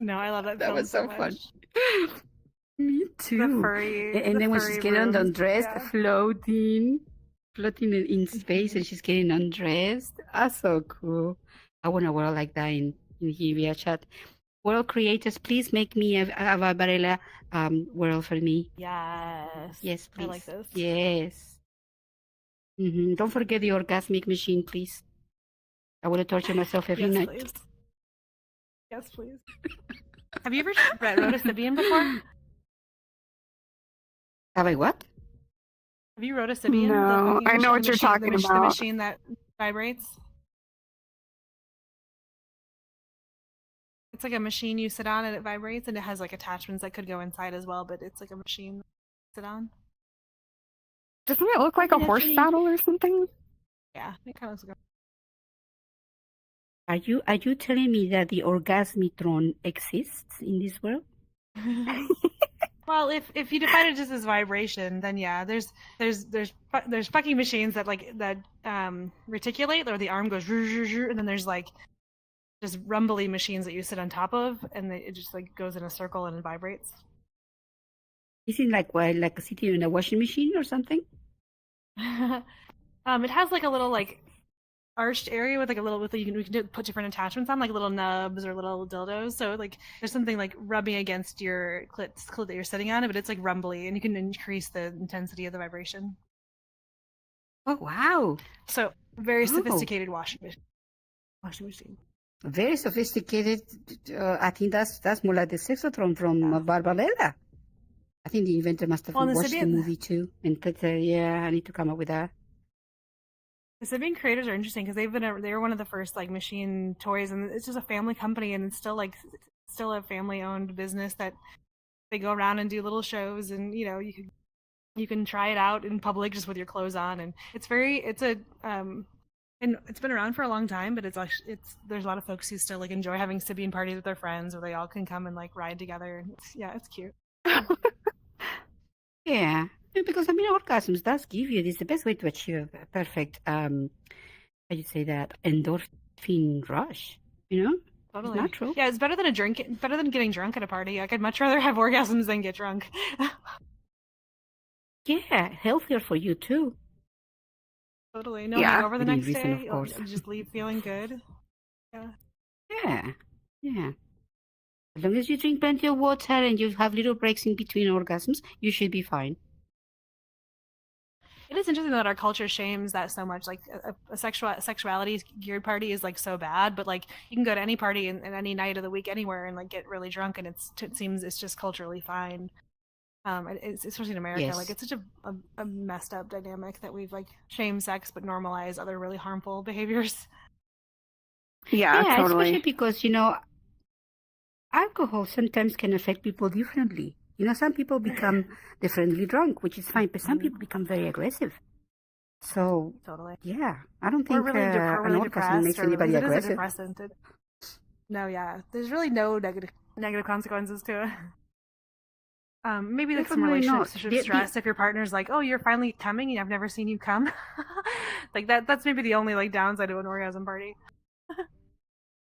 No, I love that That film was so much. fun. Me too. The furry. And then when furry she's getting rooms, undressed, yeah. floating in space, and she's getting undressed. That's so cool. I want a world like that in Hivia chat. World creators, please make me a Barbarella world for me. Yes. Yes, please. I like this. Yes. Don't forget the orgasmic machine, please. I want to torture myself every Yes, night. please. Yes, please. Have you ever rode a Sibian before? Have I what? Have you rode a Sibian? No, I know what you're talking The about. machine that vibrates. It's like a machine you sit on and it vibrates, and it has like attachments that could go inside as well, but it's like a machine you sit on. Doesn't it look like a horse saddle or something? Yeah, it kind of looks like Are you telling me that the orgasmitron exists in this world? Well, if you define it just as vibration, then yeah, there's fucking machines that reticulate, or the arm goes, and then there's like just rumbly machines that you sit on top of, and it just like goes in a circle and it vibrates. Is it like what, like sitting in a washing machine or something? It has like a little like arched area with like a little you can put different attachments on, like little nubs or little dildos. So like there's something like rubbing against your clit that you're sitting on it, but it's like rumbly, and you can increase the intensity of the vibration. Oh wow! So very sophisticated washing machine. Very sophisticated. I think that's more like the sexotron from Barbarella. I think the inventor must have watched the movie too and thought, yeah, I need to come up with that. The Sibian creators are interesting because they were one of the first like machine toys, and it's just a family company, and it's still a family owned business that they go around and do little shows, and you can try it out in public just with your clothes on, and and it's been around for a long time, but there's a lot of folks who still like enjoy having Sibian parties with their friends where they all can come and like ride together, and it's cute. Yeah, because orgasms does give you, this is the best way to achieve a perfect how you say that, endorphin rush, Totally. It's natural. Yeah, it's better than getting drunk at a party. Like I'd much rather have orgasms than get drunk. Yeah, healthier for you too. Totally. No hangover the next reason, day. of course. You just leave feeling good. Yeah. As long as you drink plenty of water and you have little breaks in between orgasms, you should be fine. It is interesting that our culture shames that so much. Like a sexuality geared party is like so bad, but like you can go to any party and any night of the week anywhere and like get really drunk, and it seems it's just culturally fine. It's, especially in America, Yes. like it's such a messed up dynamic that we've like shamed sex but normalize other really harmful behaviors. Yeah, totally. Especially because alcohol sometimes can affect people differently. Some people become differently drunk, which is fine, but some people become very aggressive. So Totally. yeah, I don't think Or really, an orgasm makes anybody aggressive. No, yeah, there's really no negative consequences to it. Maybe like some Definitely relationship not. stress if your partner's like, oh, you're finally coming and I've never seen you come. Like that's maybe the only like downside of an orgasm party.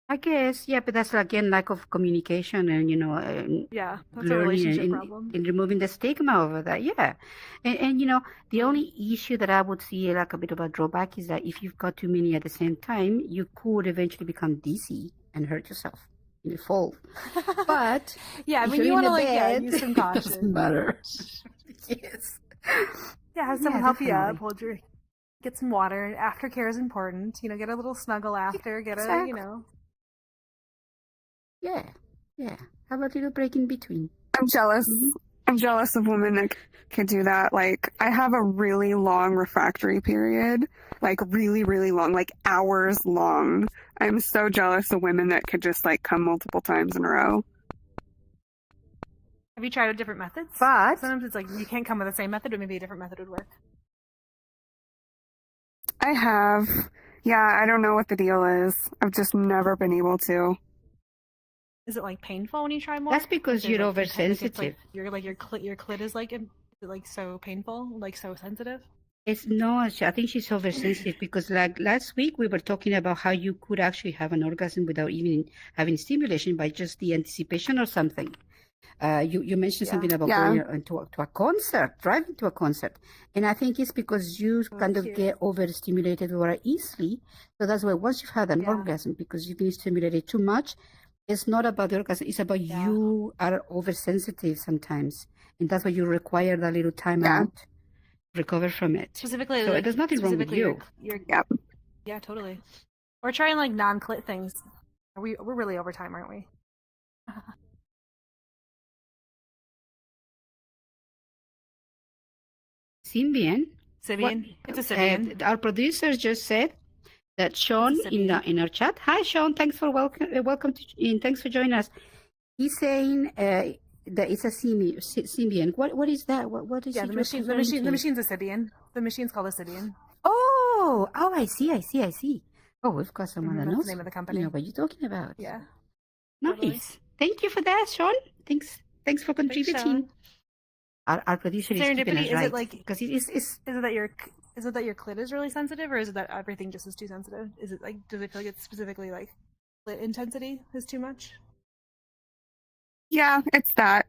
I guess, yeah, but that's again lack of communication and Yeah, that's a learning relationship and, problem. and removing the stigma over that. Yeah, and the only issue that I would see like a bit of a drawback is that if you've got too many at the same time, you could eventually become dizzy and hurt yourself. in the fall. But yeah, I if mean, you're you in want to a bed, use some it doesn't caution. matter. Yes. Yeah, have someone help you definitely. up. Get some water. Aftercare is important. Get a little snuggle after. Exactly. Yeah. Have a little break in between. I'm jealous. Mhm. I'm jealous of women that could do that. Like, I have a really long refractory period, like really, really long, like hours long. I'm so jealous of women that could just like come multiple times in a row. Have you tried different methods? But Sometimes it's like you can't come with the same method, but maybe a different method would work. I have. Yeah, I don't know what the deal is. I've just never been able to. Is it like painful when you try more? that's because Like, you're there's, like, oversensitive. your clit is like is it like so painful, like so sensitive? It's no, I think she's oversensitive because like last week we were talking about how you could actually have an orgasm without even having stimulation by just the anticipation or something. You mentioned something about Yeah. going to a concert, driving to a concert. And I think it's because you kind of cute. get overstimulated very easily. So that's why once you've had an orgasm, because you've been stimulated too much, it's not about the orgasm, it's about you are oversensitive sometimes. And that's why you require that little time out, recover from it. Specifically, so there's nothing wrong with you. Yeah, totally. Or trying like non-clit things. We're really over time, aren't we? Symbian. Sibian. It's a Sibian. Our producer just said that Sean in our chat. Hi, Sean. Thanks for welcome and thanks for joining us. He's saying that it's a Symbian. What is that? What is the machine? The machine's a Sibian. The machine's called a Sibian. Oh, I see. Oh, we've got someone that That's knows. the name of the company. You know what you're talking about. Yeah. Nice. Totally. Thank you for that, Sean. Thanks for contributing. Our producer is keeping us right. Is it like because is it that your clit is really sensitive, or is it that everything just is too sensitive? Is it like does it feel like it's specifically like clit intensity is too much? Yeah, it's that.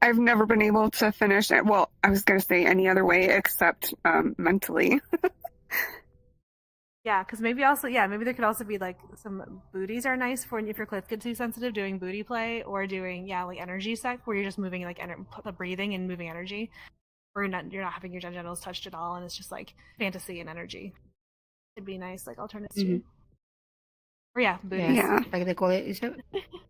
I've never been able to finish it. Well, I was going to say any other way except mentally. Yeah, because maybe there could also be like some booties are nice for if your clit gets too sensitive, doing booty play or doing like energy sex where you're just moving like breathing and moving energy, or you're not having your genitals touched at all, and it's just like fantasy and energy. It'd be nice like alternatives too. Or booties. Yeah. Like they call it, is it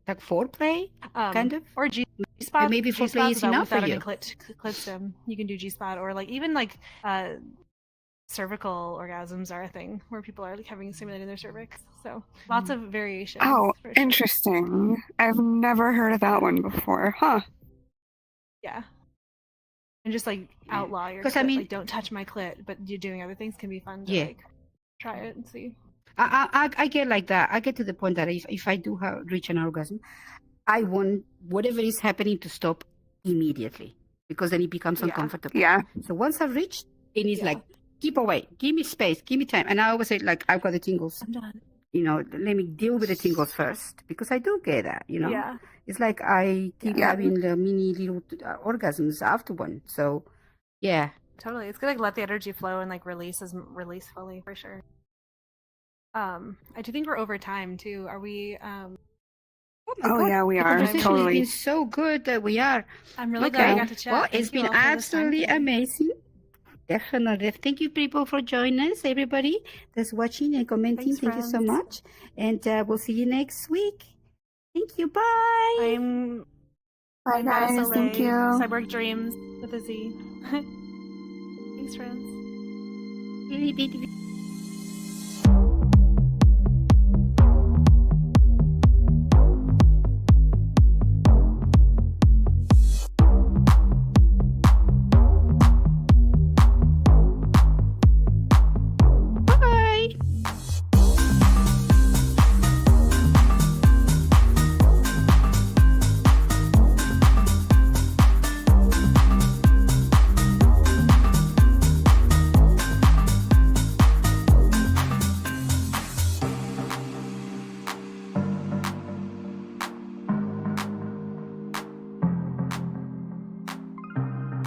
like foreplay kind of? Or G-spot. Maybe foreplay is enough for you. Clit stim. You can do G-spot or like even like cervical orgasms are a thing where people are like having stimulated their cervix. So lots of variations. Oh, interesting. I've never heard of that one before. Huh. Yeah. And just like outlaw your clit. Like don't touch my clit, but you doing other things can be fun to like try it and see. I get like that. I get to the point that if I do reach an orgasm, I want whatever is happening to stop immediately because then it becomes uncomfortable. Yeah. So once I've reached, it is like, keep away, give me space, give me time. And I always say, like, I've got the tingles. I'm done. Let me deal with the tingles first because I do get that, Yeah. It's like I keep having the mini little orgasms after one. So, yeah. Totally. It's good to like, let the energy flow and like release fully for sure. I do think we're over time too. Are we? Yeah, we are. The conversation Totally. has been so good that we are. I'm really glad I got to chat. Well, it's been absolutely amazing. Definitely. Thank you, people, for joining us. Everybody that's watching and commenting, thank you so much. And we'll see you next week. Thank you. Bye. Bye, guys. Thank you. Cyborg Dreams with a Z. Thanks, friends. Really big.